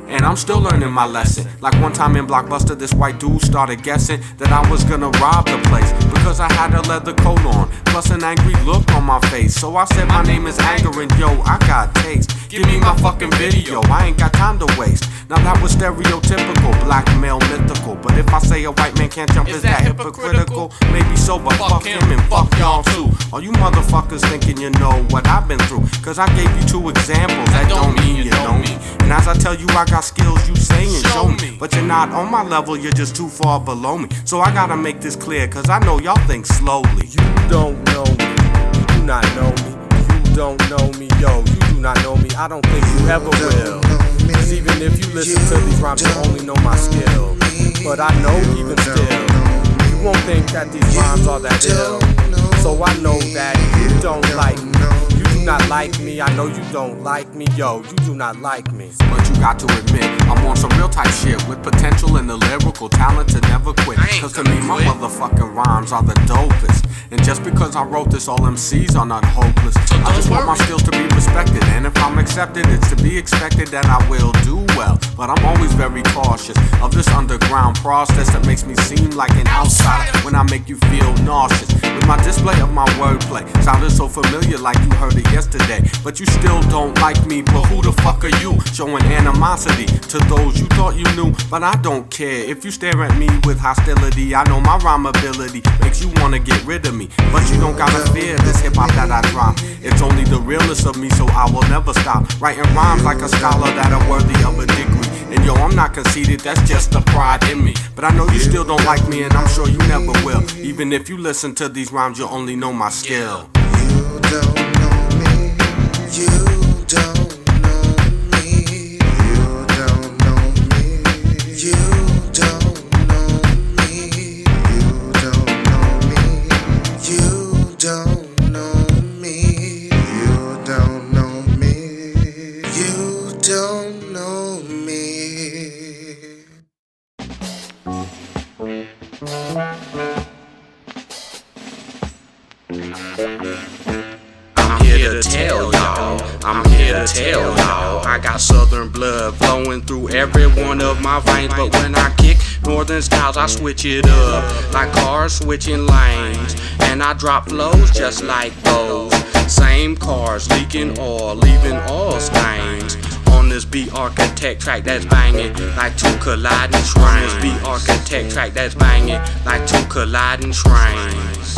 Speaker 3: And I'm still learning my lesson. Like one time in Blockbuster, this white dude started guessing that I was gonna rob the place because I had a leather coat on, plus an angry look on my face. So I said my name is Anger and yo, I got taste. Give me my fucking video, I ain't got time to waste. Now that was stereotypical, black male mythical. But if I say a white man can't jump, is that hypocritical? Maybe so, but fuck him and fuck y'all too. All you motherfuckers thinking you know what I've been through, cause I gave you 2 examples, that don't mean you know me. And as I tell you, I got skills you say and show me, but you're not on my level, you're just too far below me. So I gotta make this clear, cause I know y'all think slowly.
Speaker 12: You don't know me, you do not know me. You don't know me, yo, you do not know me. I don't think you ever will. Cause even if you listen to these rhymes, you only know my skill. But I know even still, you won't think that these rhymes are that ill. So I know that you don't like me. You do not like me, I know you don't like me, yo, you do not like me.
Speaker 3: But you got to admit, I'm on some real type shit with potential and the lyrical talent to never quit. Cause to me, my motherfucking rhymes are the dopest. And just because I wrote this, all MCs are not hopeless. I just want my skills to be respected, and if I'm accepted, it's to be expected that I will do well. But I'm always very cautious of this underground process that makes me seem like an outsider when I make you feel nauseous. With my display of my wordplay, sounded so familiar like you heard it yesterday. But you still don't like me, but who the fuck are you? Showing animosity to those you thought you knew, but I don't care. If you stare at me with hostility, I know my rhyme ability makes you wanna get rid of me. But you don't gotta fear this hip-hop that I drop. It's only the realness of me, so I will never stop writing rhymes like a scholar that are worthy of a degree. And yo, I'm not conceited, that's just the pride in me. But I know you still don't like me, and I'm sure you never will. Even if you listen to these rhymes, you'll only know my skill.
Speaker 13: You don't know me, you don't know me, you don't know me, you don't know me, you don't know me, you don't know me, you don't know me, you don't know me.
Speaker 3: I'm here to tell y'all, I'm here to tell y'all, I got southern blood flowing through every one of my veins. But when I kick northern styles, I switch it up like cars switching lanes. And I drop flows just like those same cars leaking oil, leaving oil stains. On this beat architect track that's banging like 2 colliding trains. On this beat architect track that's banging like 2 colliding trains.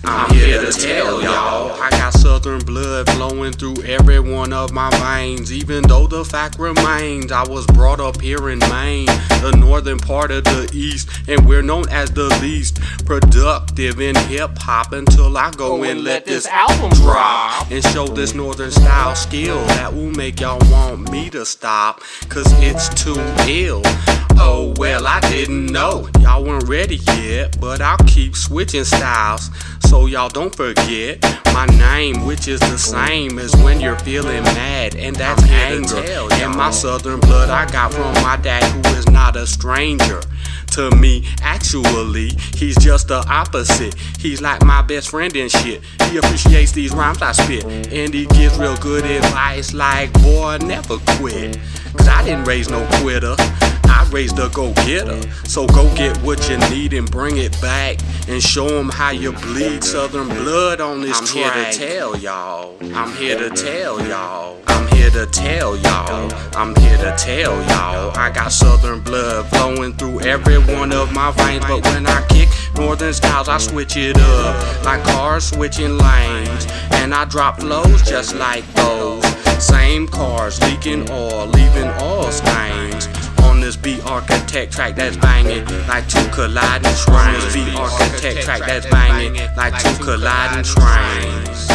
Speaker 3: I'm here to tell y'all, I got southern blood flowing through every one of my veins. Even though the fact remains, I was brought up here in Maine, the northern part of the east, and we're known as the least productive in hip-hop until I go and let this album drop and show this northern style skill that will make y'all want me to stop, cause it's too ill. Oh well, I didn't know y'all weren't ready yet, but I'll keep switching styles so y'all don't forget my name, which is the same as when you're feeling mad, and that's anger. And my southern blood I got from my dad, who is not a stranger to me. Actually, he's just the opposite. He's like my best friend and shit. He appreciates these rhymes I spit, and he gives real good advice like, boy, never quit. Cause I didn't raise no quitter. I raised a go-getter, so go get what you need and bring it back and show them how you bleed Southern blood on this track. I'm here to tell y'all, I'm here to tell y'all, I'm here to tell y'all, I'm here to tell y'all, I got Southern blood flowing through every one of my veins, but when I kick Northern styles, I switch it up like cars switching lanes, and I drop flows just like those same cars leaking oil, leaving oil stains. On this beat architect track that's banging like two colliding trains. This beat architect track that's banging like two colliding trains.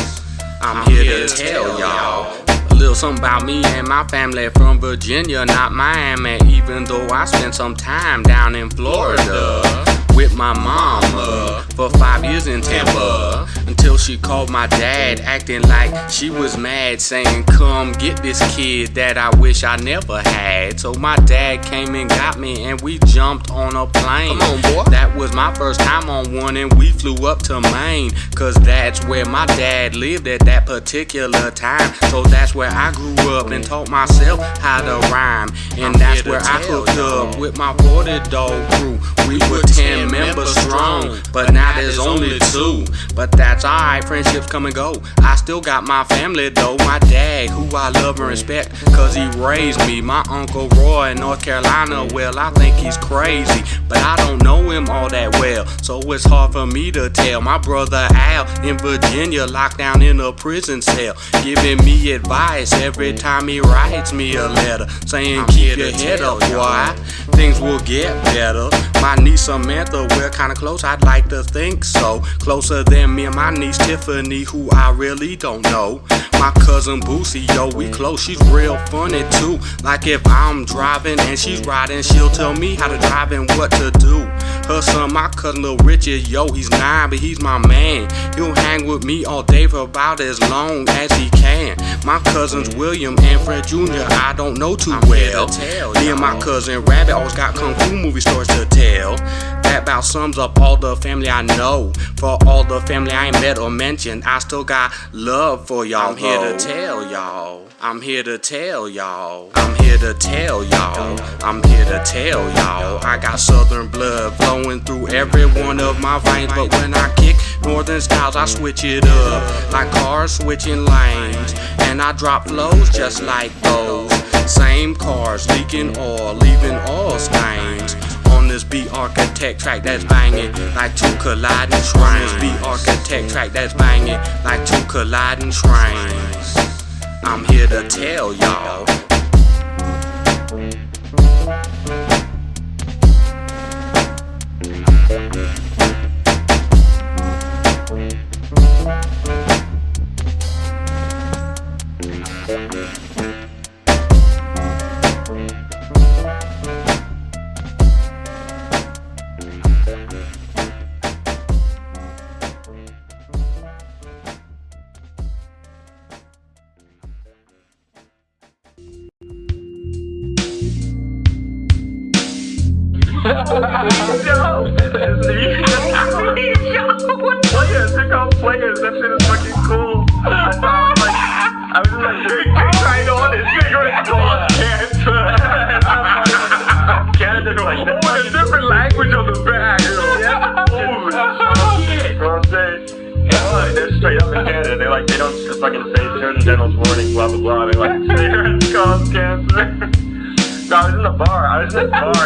Speaker 3: I'm here to tell y'all a little something about me and my family from Virginia, not Miami, even though I spent some time down in Florida with my mama for 5 years in Tampa, until she called my dad acting like she was mad, saying come get this kid that I wish I never had. So my dad came and got me and we jumped on a plane. Come on, boy. That was my first time on one and we flew up to Maine, cause that's where my dad lived at that particular time. So that's where I grew up and taught myself how to rhyme, and that's where I hooked up with my 40 dog crew. We were 10 members strong, but now there's only 2. But that's alright, friendships come and go. I still got my family though. My dad, who I love and respect, cause he raised me. My Uncle Roy in North Carolina, well, I think he's crazy, but I don't know him all that well, so it's hard for me to tell. My brother Al in Virginia, locked down in a prison cell, giving me advice every time he writes me a letter, saying keep your head up, boy, things will get better. My niece Samantha, we're kinda close, I'd like to think so. Closer than me and my niece Tiffany, who I really don't know. My cousin Boosie, yo, we close, she's real funny too. Like if I'm driving and she's riding, she'll tell me how to drive and what to do. Her son, my cousin Lil Richard, yo, he's 9, but he's my man. He'll hang with me all day for about as long as he can. My cousins William and Fred Jr., I don't know too well. Me and my cousin Rabbit always got kung fu movie stories to tell. That about sums up all the family I know. For all the family I ain't met or mentioned, I still got love for y'all. I'm here to tell y'all, I'm here to tell y'all, I'm here to tell y'all, I'm here to tell y'all, I got Southern blood flowing through every one of my veins, but when I kick Northern styles, I switch it up like cars switching lanes, and I drop flows just like those same cars leaking oil, leaving oil stains. On this beat architect track that's banging like two colliding trains. On this beat architect track that's banging like two colliding trains. I'm here to tell y'all.
Speaker 10: Playas, they're called Playas. That shit is fucking cool. I was like, trying on his cigarette on Canada, like, a different language on the back. You know what I'm saying? Yeah, they're straight up in Canada. They don't just fucking say Surgeon General's warning, blah blah blah. They like cigarettes cause cancer. No, I was in the bar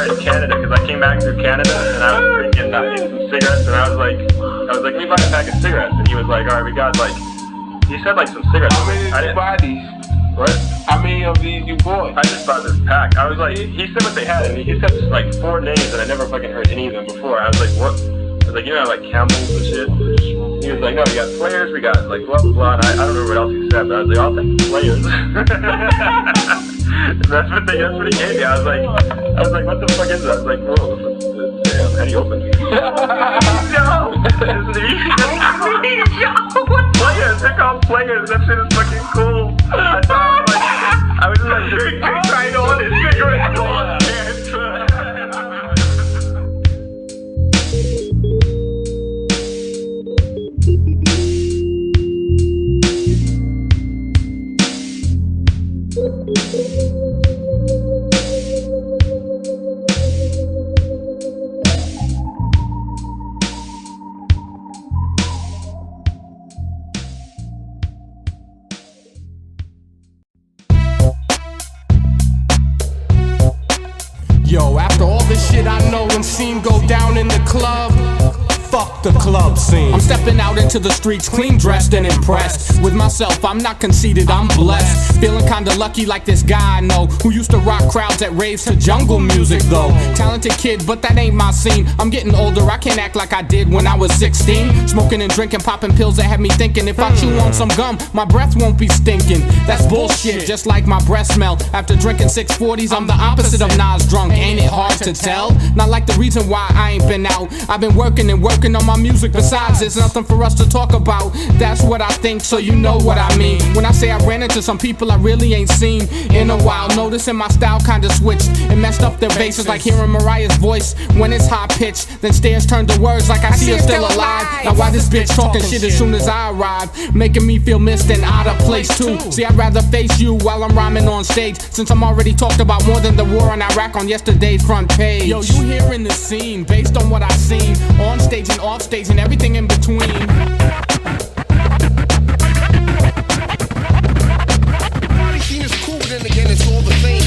Speaker 10: in Canada because I came back through Canada and I was drinking some cigarettes, and I was like, let me buy a pack of cigarettes, and he was like, alright, we got like, he said like some cigarettes.
Speaker 7: How many did you buy these?
Speaker 10: What?
Speaker 7: How many of these you bought?
Speaker 10: I just bought this pack. I was like, he said what they had, and he said like 4 names, and I never fucking heard any of them before. I was like, what? I was like, you know, like Campbell's and shit. He was like, no, we got Players, we got like blah blah blah, and I don't remember what else he said, but I was like, I'll take Players. That's what he gave me. I was like, what the fuck is that? I was like, whoa, damn, how do you open these? Playas, they're called Playas. That shit is fucking cool. I was like, trying on his cigarette on
Speaker 6: Yo, after all this shit I know and seen go down in the club, fuck the club scene. I'm stepping out into the streets, clean dressed and impressed with myself. I'm not conceited, I'm blessed. Feeling kinda lucky like this guy I know, who used to rock crowds at raves to jungle music though. Talented kid, but that ain't my scene. I'm getting older, I can't act like I did when I was 16. Smoking and drinking, popping pills that had me thinking if I chew on some gum, my breath won't be stinking. That's bullshit, just like my breath smell. After drinking 640s, I'm the opposite of Nas drunk. Ain't it hard to tell? Not like the reason why I ain't been out. I've been working and working on my music. Besides, it's nothing for us to talk about. That's what I think, so you know what I mean. When I say I ran into some people I really ain't seen in a while, noticing my style kinda switched and messed up their bases, like hearing Mariah's voice when it's high pitched. Then stares turn to words like I see her still alive. Now why this bitch talking shit as soon as I arrive, making me feel missed and out of place too. See, I'd rather face you while I'm rhyming on stage, since I'm already talked about more than the war in Iraq on yesterday's front page. Yo, you hearing the scene based on what I seen on stage and off stage and everything in between.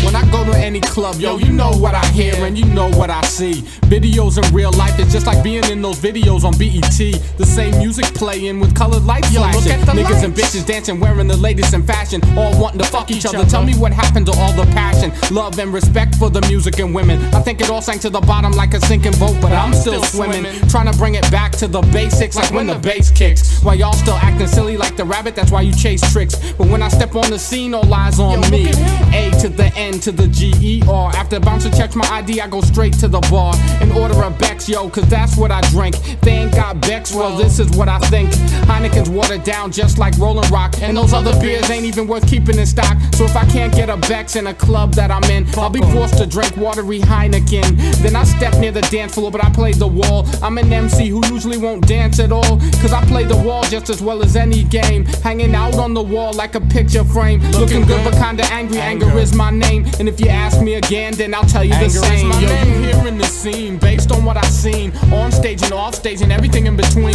Speaker 6: When I go to any club, yo, you know what I hear and you know what I see. Videos in real life, it's just like being in those videos on BET. The same music playing with colored lights flashing. Niggas and bitches dancing, wearing the latest in fashion, all wanting to fuck each other. Tell me what happened to all the passion, love and respect for the music and women. I think it all sank to the bottom like a sinking boat, but I'm still swimming. Trying to bring it back to the basics, like when the bass kicks. While y'all still acting silly like the rabbit, that's why you chase tricks. But when I step on the scene, all eyes on me. A to the N to the G-E-R. After bouncer checks my ID, I go straight to the bar and order a Bex, yo, cause that's what I drink. They ain't got Bex, well, this is what I think. Heineken's watered down just like Rollin' Rock, and those other beers ain't even worth keeping in stock. So if I can't get a Bex in a club that I'm in, I'll be forced to drink watery Heineken. Then I step near the dance floor, but I play the wall. I'm an MC who usually won't dance at all, cause I play the wall just as well as any game. Hanging out on the wall like a picture frame, looking good but kinda angry. Anger is my name, and if you ask me again, then I'll tell you the same. Yo, you hearing the scene based on what I seen on stage and off stage and everything in between.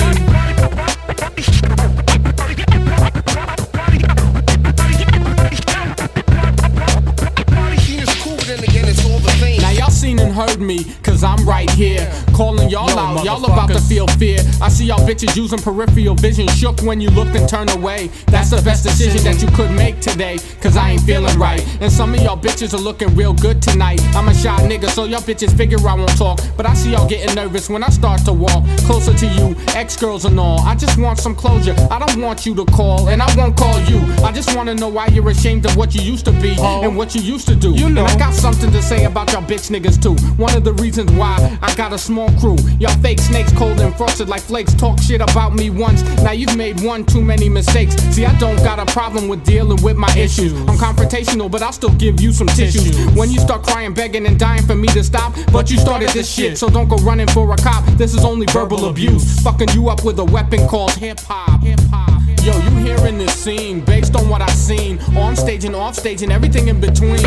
Speaker 6: Now y'all seen and heard me, cause I'm right here, calling y'all out, y'all about to feel fear. I see y'all bitches using peripheral vision, shook when you looked and turned away. That's the best decision that you could make today, cause I ain't feeling right. And some of y'all bitches are looking real good tonight. I'm a shy nigga, so y'all bitches figure I won't talk, but I see y'all getting nervous when I start to walk closer to you, ex-girls and all. I just want some closure, I don't want you to call, and I won't call you. I just wanna know why you're ashamed of what you used to be and what you used to do. You know. And I got something to say about y'all bitch niggas too. One of the reasons why I got a small crew. Y'all fake snakes, cold and frosted like flakes. Talk shit about me once, now you've made one too many mistakes. See, I don't got a problem with dealing with my issues. I'm confrontational, but I'll still give you some tissues. When you start crying, begging and dying for me to stop, but you started this shit, so don't go running for a cop. This is only verbal abuse, fucking you up with a weapon called hip-hop. Yo, you hearing this scene based on what I seen on stage and off stage and everything in between.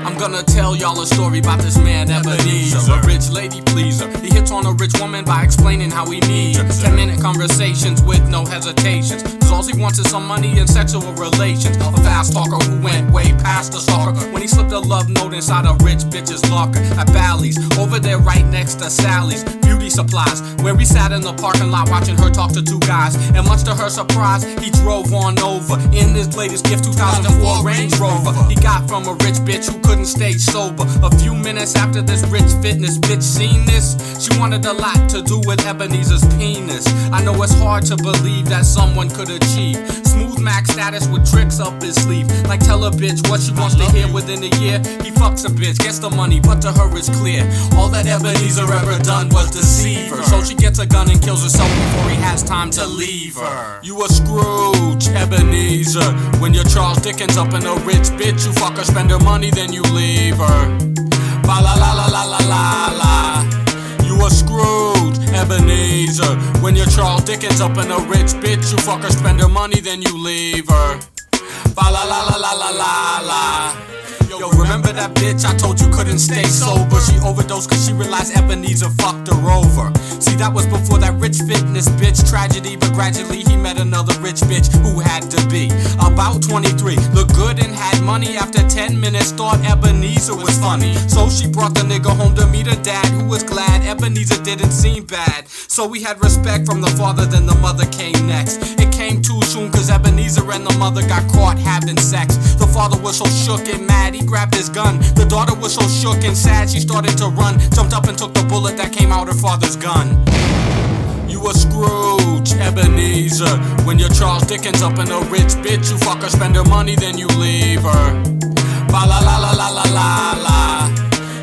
Speaker 3: I'm gonna tell y'all a story about this man Ebeneezar, a rich lady pleaser. He hits on a rich woman by explaining how he needs 10-minute conversations with no hesitations, cause all he wants is some money and sexual relations. A fast talker who went way past the stalker when he slipped a love note inside a rich bitch's locker at Bally's, over there right next to Sally's Beauty Supplies, where we sat in the parking lot watching her talk to two guys. And much to her surprise, he drove on over in his latest gift, 2004 Range Rover he got from a rich bitch who couldn't stay sober. A few minutes after this rich fitness bitch seen this, she wanted a lot to do with Ebenezar's penis. I know it's hard to believe that someone could achieve
Speaker 6: Smooth Mac status with tricks up his sleeve. Like tell a bitch what she wants to hear within a year. He fucks a bitch, gets the money, but to her it's clear all that Ebeneezar ever done was deceive her. So she gets a gun and kills herself before he has time to leave her. You a Scrooge, Ebeneezar. When you're Charles Dickens up in a rich bitch, you fuck her, spend her money, then you leave her. Ba la la la la la la la. You a Scrooge, Ebeneezar. When you're Charles Dickens up in a rich bitch, you fuck her, spend her money, then you leave her. Ba la la la la la la la. Yo, remember that bitch I told you couldn't stay sober? She overdosed cause she realized Ebeneezar fucked her over. See, that was before that rich fitness bitch tragedy, but gradually he met another rich bitch who had to be about 23, looked good and had money. After 10 minutes thought Ebeneezar was funny, so she brought the nigga home to meet her dad, who was glad Ebeneezar didn't seem bad. So we had respect from the father, then the mother came next. It came too soon cause Ebeneezar and the mother got caught having sex. The father was so shook and mad he grabbed his gun. The daughter was so shook and sad she started to run, jumped up and took the bullet that came out her father's gun. You a Scrooge, Ebeneezar. When you're Charles Dickens up in a rich bitch, you fuck her, spend her money, then you leave her. Ba la la la la la la la.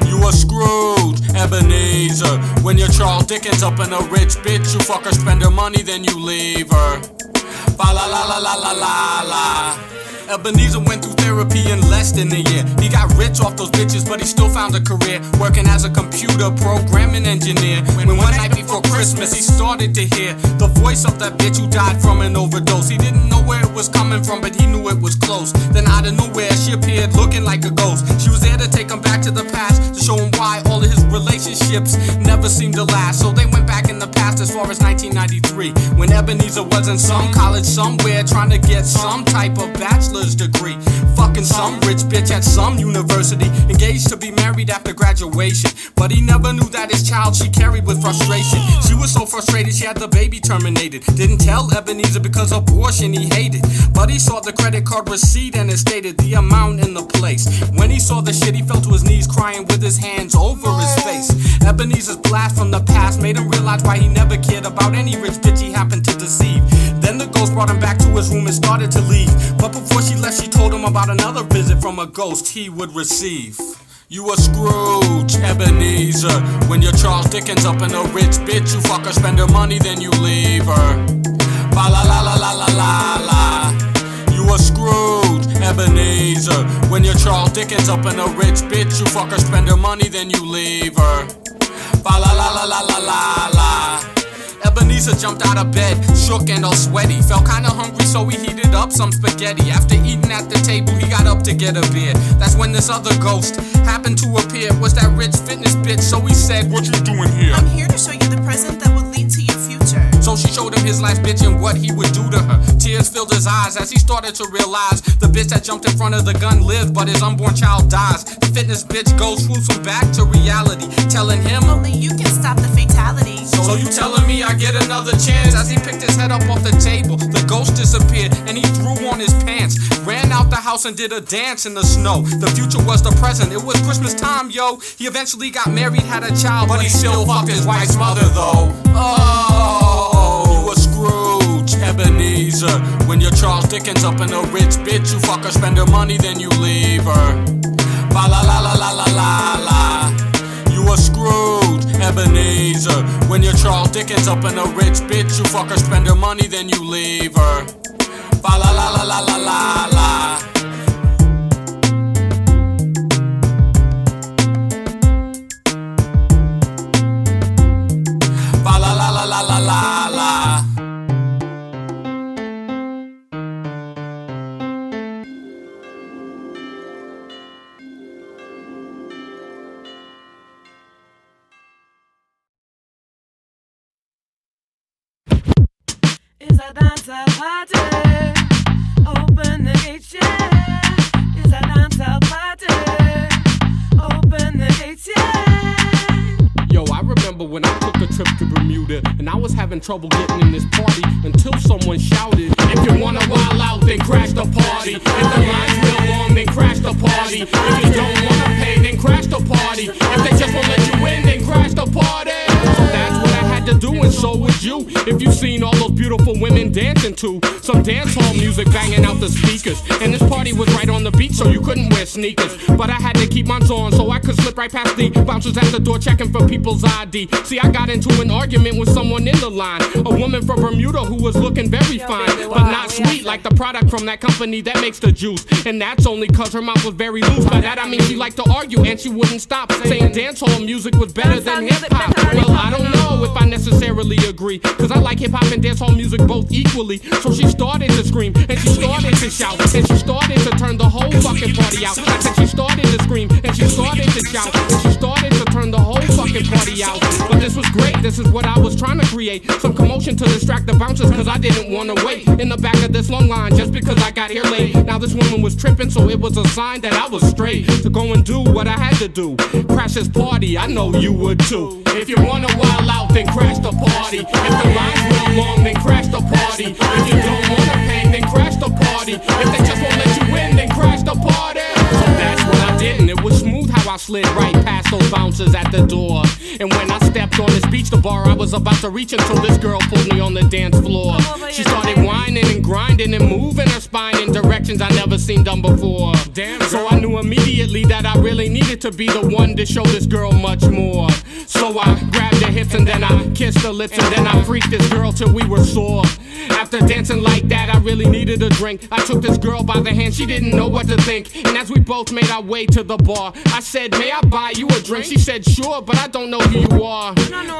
Speaker 6: You a Scrooge, Ebeneezar. When you're Charles Dickens up in a rich bitch, you fuck her, spend her money, then you leave her. Ba la la la la la la la. Ebeneezar went through therapy in less than a year. He got rich off those bitches, but he still found a career working as a computer programming engineer. When one night before Christmas he started to hear the voice of that bitch who died from an overdose. He didn't know where it was coming from, but he knew it was close. Then out of nowhere she appeared looking like a ghost. She was there to take him back to the past, to show him why all of his relationships never seemed to last. So they went back in the past as far as 1993, when Ebeneezar was in some college somewhere trying to get some type of bachelor's degree. Fucking some rich bitch at some university, engaged to be married after graduation. But he never knew that his child she carried with frustration. She was so frustrated she had the baby terminated. Didn't tell Ebeneezar because abortion he hated, but he saw the credit card receipt and it stated the amount in the place. When he saw the shit he fell to his knees crying with his hands over his face. Ebenezar's blast from the past made him realize why he never cared about any rich bitch he happened to deceive. Then the ghost brought him back to his room and started to leave, but before she left she told him about another visit from a ghost he would receive. You a Scrooge, Ebeneezar. When you're Charles Dickens up in a rich bitch, you fuck her, spend her money, then you leave her. Ba la la la la la la la. You a Scrooge, Ebeneezar. When you're Charles Dickens up in a rich bitch, you fuck her, spend her money, then you leave her. Ba la la la la la la la. Ebeneezar jumped out of bed, shook and all sweaty. Felt kinda hungry, so he heated up some spaghetti. After eating at the table, he got up to get a beer. That's when this other ghost happened to appear. Was that rich fitness bitch, so he said, "What you doing here?"
Speaker 14: "I'm here to show you the present that will lead to your future."
Speaker 6: So she showed him his last bitch and what he would do to her. Tears filled his eyes as he started to realize the bitch that jumped in front of the gun lived, but his unborn child dies. The fitness bitch goes swoops him back to reality, telling him,
Speaker 14: "Only you can stop the fatality."
Speaker 6: So you telling me I get another chance? As he picked his head up off the table, the ghost disappeared and he threw on his pants, ran out the house and did a dance in the snow. The future was the present, it was Christmas time, yo. He eventually got married, had a child, but he still fucked his wife's mother though. Oh, you a Scrooge, Ebeneezar. When you're Charles Dickens up in a rich bitch, you fuck her, spend her money, then you leave her. Ba la la la la la la la. You a Scrooge, Ebeneezar. When you're Charles Dickens up in a rich bitch, you fuck her, spend her money, then you leave her. Ba la la la la la la la. Ba la la la la la la la.
Speaker 15: It's a dancehall party. Open the gates, yeah. It's a dancehall party. Open the gates, yeah.
Speaker 6: Yo, I remember when I took a trip to Bermuda and I was having trouble getting in this party until someone shouted, "If you wanna wild out, then crash the party. If the line's real long, then crash the party. If you don't wanna pay, then crash the party. If they just won't let you in, then crash the party." So that's what I had to do and so would you if you seen all those beautiful women dancing to some dance hall music banging out the speakers. And this party was right on the beach, so you couldn't wear sneakers. But I had to keep mine on so I could slip right past the bouncers at the door checking for people's ID. See, I got into an argument with someone in the line, a woman from Bermuda who was looking very fine, but not sweet like the product from that company that makes the juice. And that's only cause her mouth was very loose. By that I mean she liked to argue and she wouldn't stop saying dancehall music was better than hip-hop. Well, I don't know if I necessarily agree, cause I like hip-hop and dancehall music both equally. So she started to scream and she started to shout and she started to turn the whole fucking party out. I said she started to scream and she started to shout and she started to turn the whole fucking party out. But this was great, this is what I was trying to create, some commotion to distract the bouncers, cause I didn't want to wait in the back of this long line just because I got here late. Now this woman was tripping, so it was a sign that I was straight to go and do what I had to do, crash this party. I know you would too. If you wanna wild out, then crash the party. If the line's real long, then crash the party. If you don't wanna pay, then crash the party. If they just won't let you in, then crash the party. So that's what I did, and it was smooth how I slid right past those bouncers at the door. And when I stepped on this beach, the bar I was about to reach until this girl pulled me on the dance floor. She started whining and grinding and moving her spine in directions I never seen done before. Damn, so I knew immediately that I really needed to be the one to show this girl much more. So I grabbed her hips and then I kissed her lips and then I freaked this girl till we were sore. After dancing like that, I really needed a drink. I took this girl by the hand, she didn't know what to think. And as we both made our way to the bar, I said, may I buy you a drink? She said, sure, but I don't know who you are.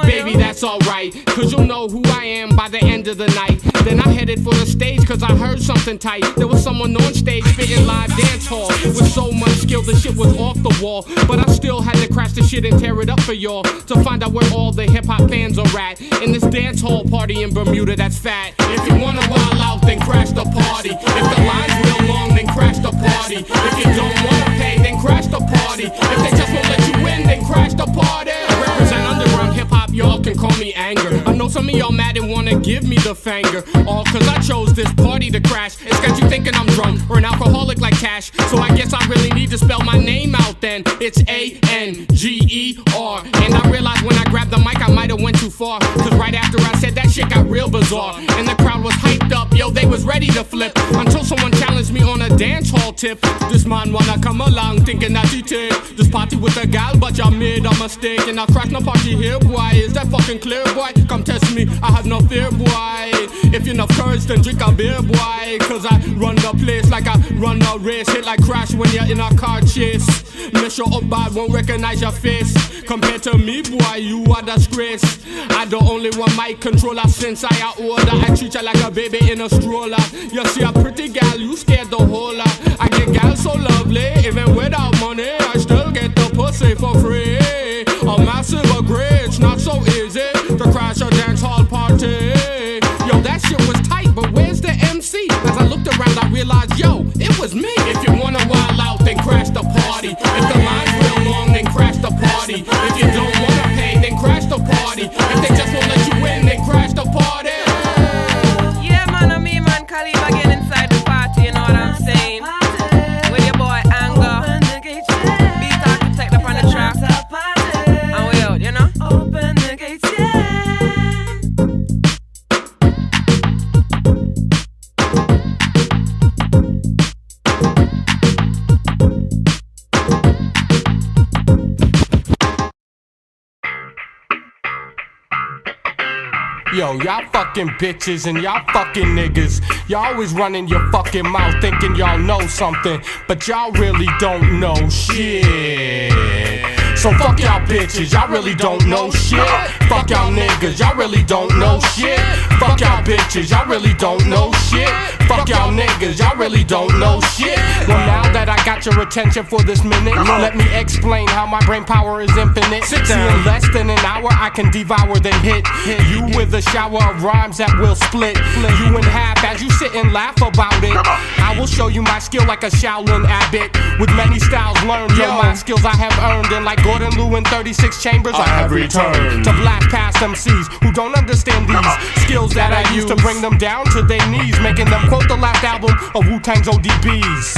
Speaker 6: Baby, that's alright, cause you'll know who I am by the end of the night. Then I headed for the stage cause I heard something tight. There was someone on stage spitting live dance hall with so much skill the shit was off the wall. But I still had to crash the shit and tear it up for y'all to find out where all the hip-hop fans are at in this dance hall party in Bermuda that's fat. If you wanna wild out, then crash the party. If the line's real long, then crash the party. If you don't wanna pay, then crash the party. If they just won't let you in, then crash the party. I represent underground hip-hop, y'all can call me anger. I know some of y'all mad and wanna give me the finger, all cause I chose this party to crash. It's got you thinking I'm drunk or an alcoholic like Cash, so I guess I really need to spell my name out then. It's A-N-G-E-R. And I realized when I grabbed the mic I might've went too far, cause right after I said that shit got real bizarre. And the crowd was hyped up, yo, they was ready to flip, until someone challenged me on a dance hall tip. This man wanna come along thinking that he take this party with a gal, but y'all made a mistake. And I crash no party here, boy, is that fucking clear, boy? Come test me, I have no fear, boy. If you enough courage, then drink a beer, boy. Cause I run the place like I run a race. Hit like Crash when you're in a car chase. Mess you up bad, won't recognize your face. Compared to me, boy, you are disgrace. I the only one mic controller since I order. I treat you like a baby in a stroller. You see a pretty gal, you scared the whole lot. I get gal so lovely, even without money, I still get the pussy for free. A massive upgrade, it's not so easy to crash a dance hall party. Yo, that shit was tight, but where's the MC? As I looked around, I realized, yo, it was me. If you wanna wild out, then crash the party. If the line's real long, then crash the party. If you don't wanna pay, then crash the party. If they just won't let you in, then crash the party.
Speaker 15: Yeah, man, I mean, man, Khalif again inside the party, you know what I'm saying? With your boy Anger, beat architect up on the track, and we out, you know? Open the gates, yeah.
Speaker 12: Yo, y'all fucking bitches and y'all fucking niggas. Y'all always running your fucking mouth thinking y'all know something, but y'all really don't know shit. So fuck y'all bitches, y'all really don't know shit. Fuck y'all niggas, y'all really don't know shit. Fuck y'all bitches, y'all really don't know shit. Fuck y'all niggas, y'all really don't know shit. Well, now that I got your attention for this minute, let me explain how my brain power is infinite. See, in less than an hour I can devour then hit you with a shower of rhymes that will split you in half as you sit and laugh about it. I will show you my skill like a Shaolin abbot, with many styles learned. Yo, my skills I have earned, and like Gordon Liu in 36 chambers I have returned to blast past MCs who don't understand these skills that I use to bring them down to their knees, making them quote the last album of Wu-Tang's ODBs.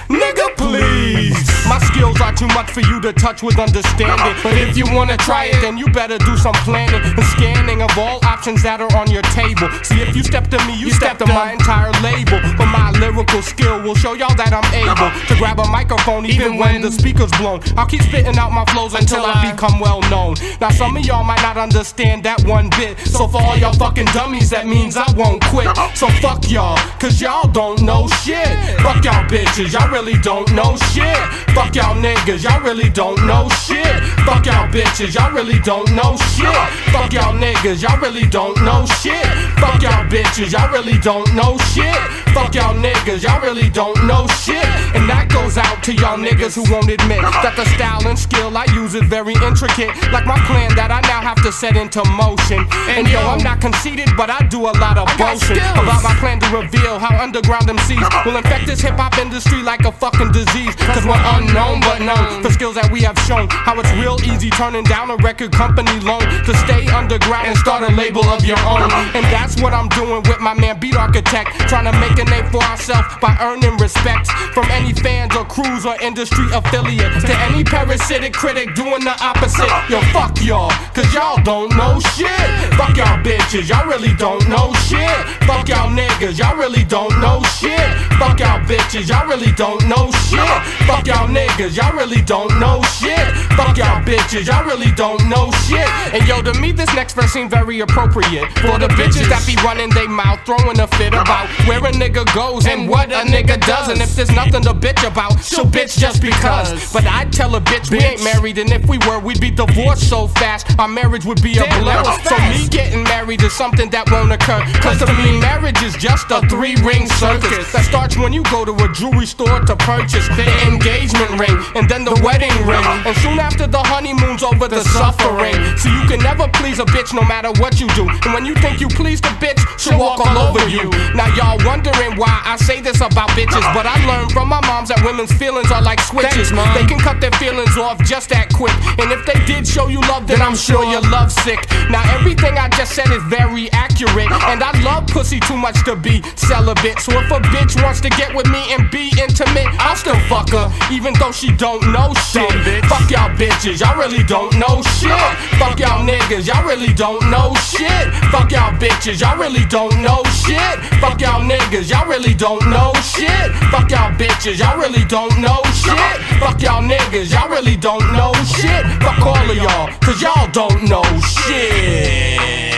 Speaker 12: Nigga, please. My skills are too much for you to touch with understanding. But if you wanna try it, then you better do some planning and scanning of all options that are on your table. See, if you step to me, you step to my entire label. But my lyrical skill will show y'all that I'm able to grab a microphone even when the speaker's blown. I'll keep spitting out my flows until I become well known. Now some of y'all might not understand that one bit. So for all y'all fucking dummies, that means I won't quit. So fuck y'all, cause y'all don't know shit. Fuck y'all bitches, y'all really don't know shit. Fuck y'all niggas, y'all really don't know shit. Fuck y'all bitches, y'all really don't know shit. Fuck y'all niggas, y'all really don't know shit. Fuck y'all bitches, y'all really don't know shit. Fuck y'all niggas, y'all really don't know shit. And that goes out to y'all niggas who won't admit that the style and skill I use is very intricate. Like my plan that I now have to set into motion. And yo, I'm not conceited, but I do a lot of boasting about my plan to reveal how underground MCs will infect this hip-hop industry like a fucking disease. Cause we're unknown but known for skills that we have shown. How it's real easy turning down a record company loan to stay underground and start a label of your own. And that's what I'm doing with my man Beat Architect, trying to make a name for ourselves by earning respect from any fans or crews or industry affiliate to any parasitic critic doing the opposite. Yo, fuck y'all, cause y'all don't know shit. Fuck y'all bitches, y'all really don't know shit. Fuck y'all niggas, y'all really don't know shit. Fuck y'all bitches, y'all really don't know shit. Fuck y'all niggas, y'all really don't know shit. Fuck y'all bitches, y'all really don't know shit. And yo, to me this next verse seems very appropriate for the bitches that be running they mouth, throwing a fit about where a nigga goes and what a nigga does. And if there's nothing to bitch about, she'll bitch just because. But I'd tell a bitch we ain't married, and if we were, we'd be divorced so fast our marriage would be a blur. So me getting married is something that won't occur, cause to me marriage is just a 3-ring circus that starts when you go to a jewelry store to purchase the engagement ring and then the wedding ring, and soon after the honeymoon's over, the suffering. So you can never please a bitch no matter what you do, and when you think you please the bitch, she'll walk all over you. Now y'all wondering why I say this about bitches, but I learned from my moms that women's feelings are like switches. They can cut their feelings off just that quick, and if they did show you love, then I'm sure you're lovesick. Now everything I just said is very accurate, and I love pussy too much to be celibate. So if a bitch wants to get with me and be intimate, I'll still fuck her, even though she don't know shit. Fuck y'all bitches, y'all really don't know shit. Fuck y'all niggas, y'all really don't know shit. Fuck y'all bitches, y'all really don't know shit. Fuck y'all niggas, y'all really don't know shit. Fuck y'all bitches, y'all really don't know shit. Fuck y'all niggas, y'all really don't know shit. Fuck all of y'all, cause y'all don't know shit.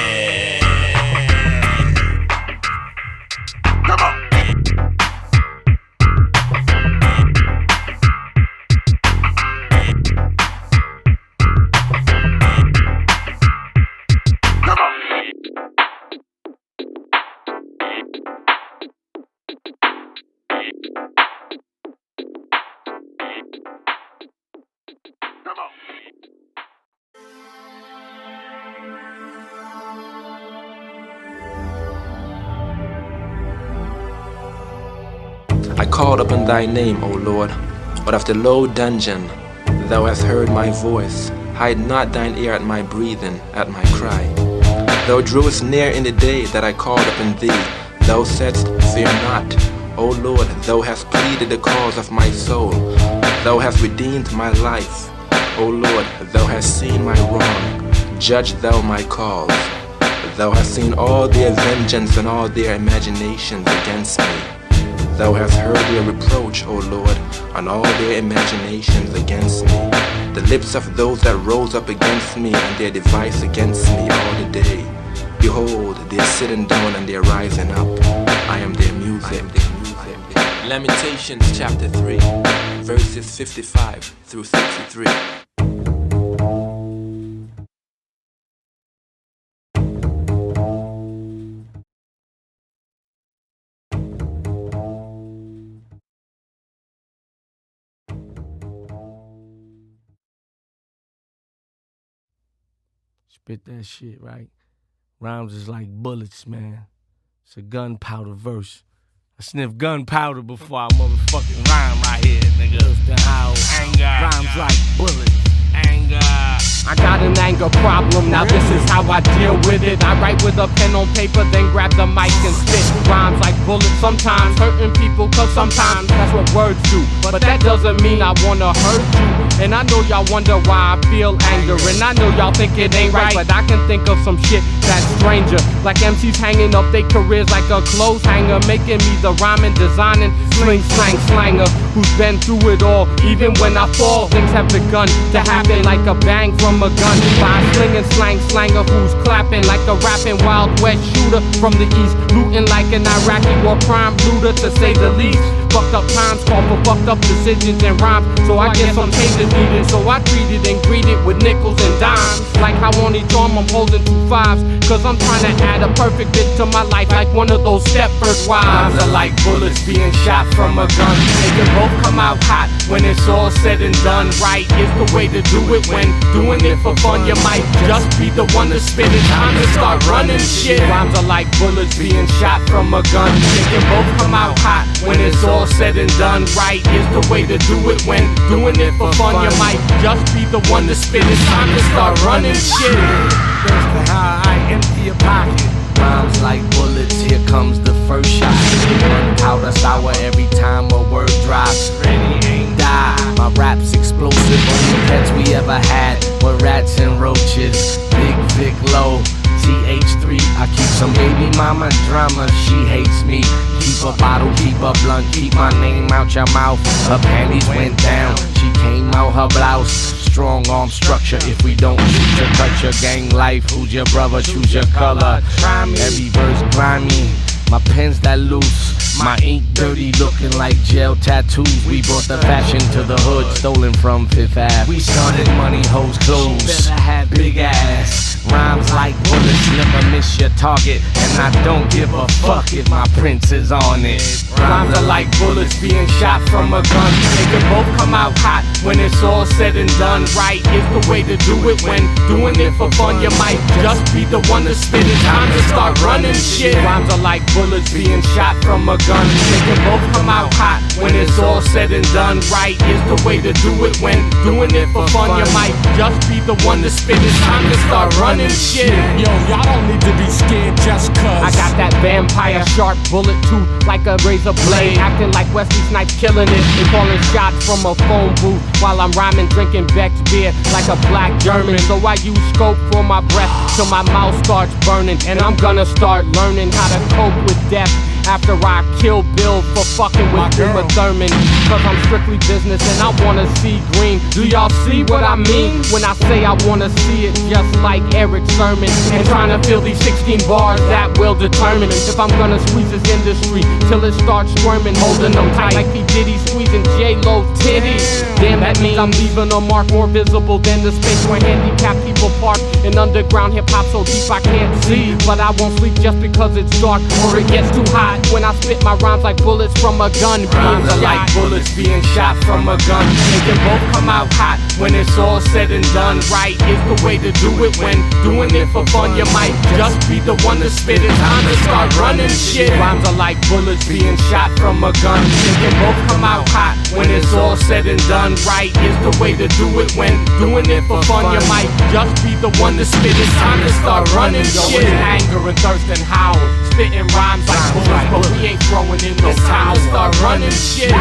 Speaker 16: I called upon thy name, O Lord, but of the low dungeon thou hast heard my voice. Hide not thine ear at my breathing, at my cry. Thou drewest near in the day that I called upon thee. Thou saidst, fear not. O Lord, thou hast pleaded the cause of my soul. Thou hast redeemed my life. O Lord, thou hast seen my wrong. Judge thou my cause. Thou hast seen all their vengeance and all their imaginations against me. Thou hast heard their reproach, O Lord, on all their imaginations against me. The lips of those that rose up against me and their device against me all the day. Behold, they are sitting down and they are rising up. I am their music. Lamentations chapter 3, verses 55 through 63.
Speaker 12: Spit that shit, right? Rhymes is like bullets, man. It's a gunpowder verse. I sniff gunpowder before I motherfucking rhyme right here, nigga. Thirstin Howl, anger. Rhymes like bullets, anger. I got an anger problem, now this is how I deal with
Speaker 6: with it. I write with a pen on paper, then grab the mic and spit rhymes like bullets. Sometimes hurting people, cause sometimes that's what words do. But that doesn't mean I wanna hurt you. And I know y'all wonder why I feel anger. And I know y'all think it ain't right, but I can think of some shit that's stranger. Like MCs hanging up their careers like a clothes hanger, making me the rhyming, designing, sling, slang, slanger, who's been through it all. Even when I fall, things have begun to happen like a bang from a gun. By a slinging slang slanger who's clapping like a rapping Wild West shooter from the east, looting like an Iraqi war crime looter, to say the least. Fucked up times call for fucked up decisions and rhymes, so I guess some changes needed. So I treat it and greet it with nickels and dimes. Like how on each arm I'm holding 2 5s, cause I'm trying to add a perfect bit to my life, like one of those Stepford wives. Are like bullets being shot from a gun. They can both come out hot when it's all said and done. Right is the way to do it. When doing it for fun, you might just be the one to spit it. Time to start running shit. Rhymes are like bullets being shot from a gun. They can both come out hot when it's all said and done. Right is the way to do it. When doing it for fun, you might just be the one to spit it. Time to start running shit.
Speaker 17: Thirstin Howl, I empty your pocket. Rhymes like bullets, here comes the first shot. Gunpowder sour every time a word drops. Ready, aim, die. My rap's explosive, only pets we ever had were rats and roaches. Big, Vic, low, TH3. I keep some baby mama drama, she hates me. Keep a bottle, keep a blunt, keep my name out your mouth. Her panties went down, she came out her blouse. Strong arm structure, if we don't shoot you, cut your gang life. Who's your brother, choose your color. Every verse grimy, my pen's that loose. My ink dirty, looking like gel tattoos. We brought the fashion to the hood, stolen from Fifth Ave. We started money, hoes, clothes. Better have big ass. Rhymes like bullets, never miss your target. And I don't give a fuck if my prince is on it.
Speaker 6: Rhymes are like bullets being shot from a gun. They can both come out hot when it's all said and done. Right is the way to do it. When doing it for fun, you might just be the one to spit it. Time to start running shit. Rhymes are like bullets being shot from a gun. They can both come out hot when it's all said and done. Right is the way to do it. When doing it for fun, you might just be the one to spit it. Time to start running shit.
Speaker 18: Yo, y'all don't need to be scared just cause
Speaker 6: I got that vampire sharp bullet tooth like a razor blade, acting like Wesley Snipes killing it. They calling shots from a phone booth while I'm rhyming, drinking Beck's beer like a black German. So I use scope for my breath till my mouth starts burning. And I'm gonna start learning how to cope with death after I kill Bill for fucking with Uma Thurman. Cause I'm strictly business and I wanna see green. Do y'all see what I mean when I say I wanna see it just like Eric Sermon? And trying to fill these 16 bars that will determine if I'm gonna squeeze this industry till it starts squirming, holding them tight like P. Diddy squeezing J-Lo titties. Damn, that means I'm leaving a mark more visible than the space where handicapped people park. In underground hip-hop so deep I can't see, but I won't sleep just because it's dark or it gets too hot. When I spit my rhymes like bullets from a gun. Rhymes are like bullets being shot from a gun. They can both come out hot when it's all said and done. Right is the way to do it. When doing it for fun, you might just be the one to spit it. Time to start running shit. Rhymes are like bullets being shot from a gun. They can both come out hot when it's all said and done. Right is the way to do it. When doing it for fun, you might just be the one to spit it. Time to start running shit. Anger and Thirstin Howl, spitting rhymes like bullets, but we ain't throwing in no towel. Start running shit.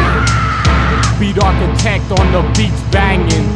Speaker 6: Beat architect on the beats banging.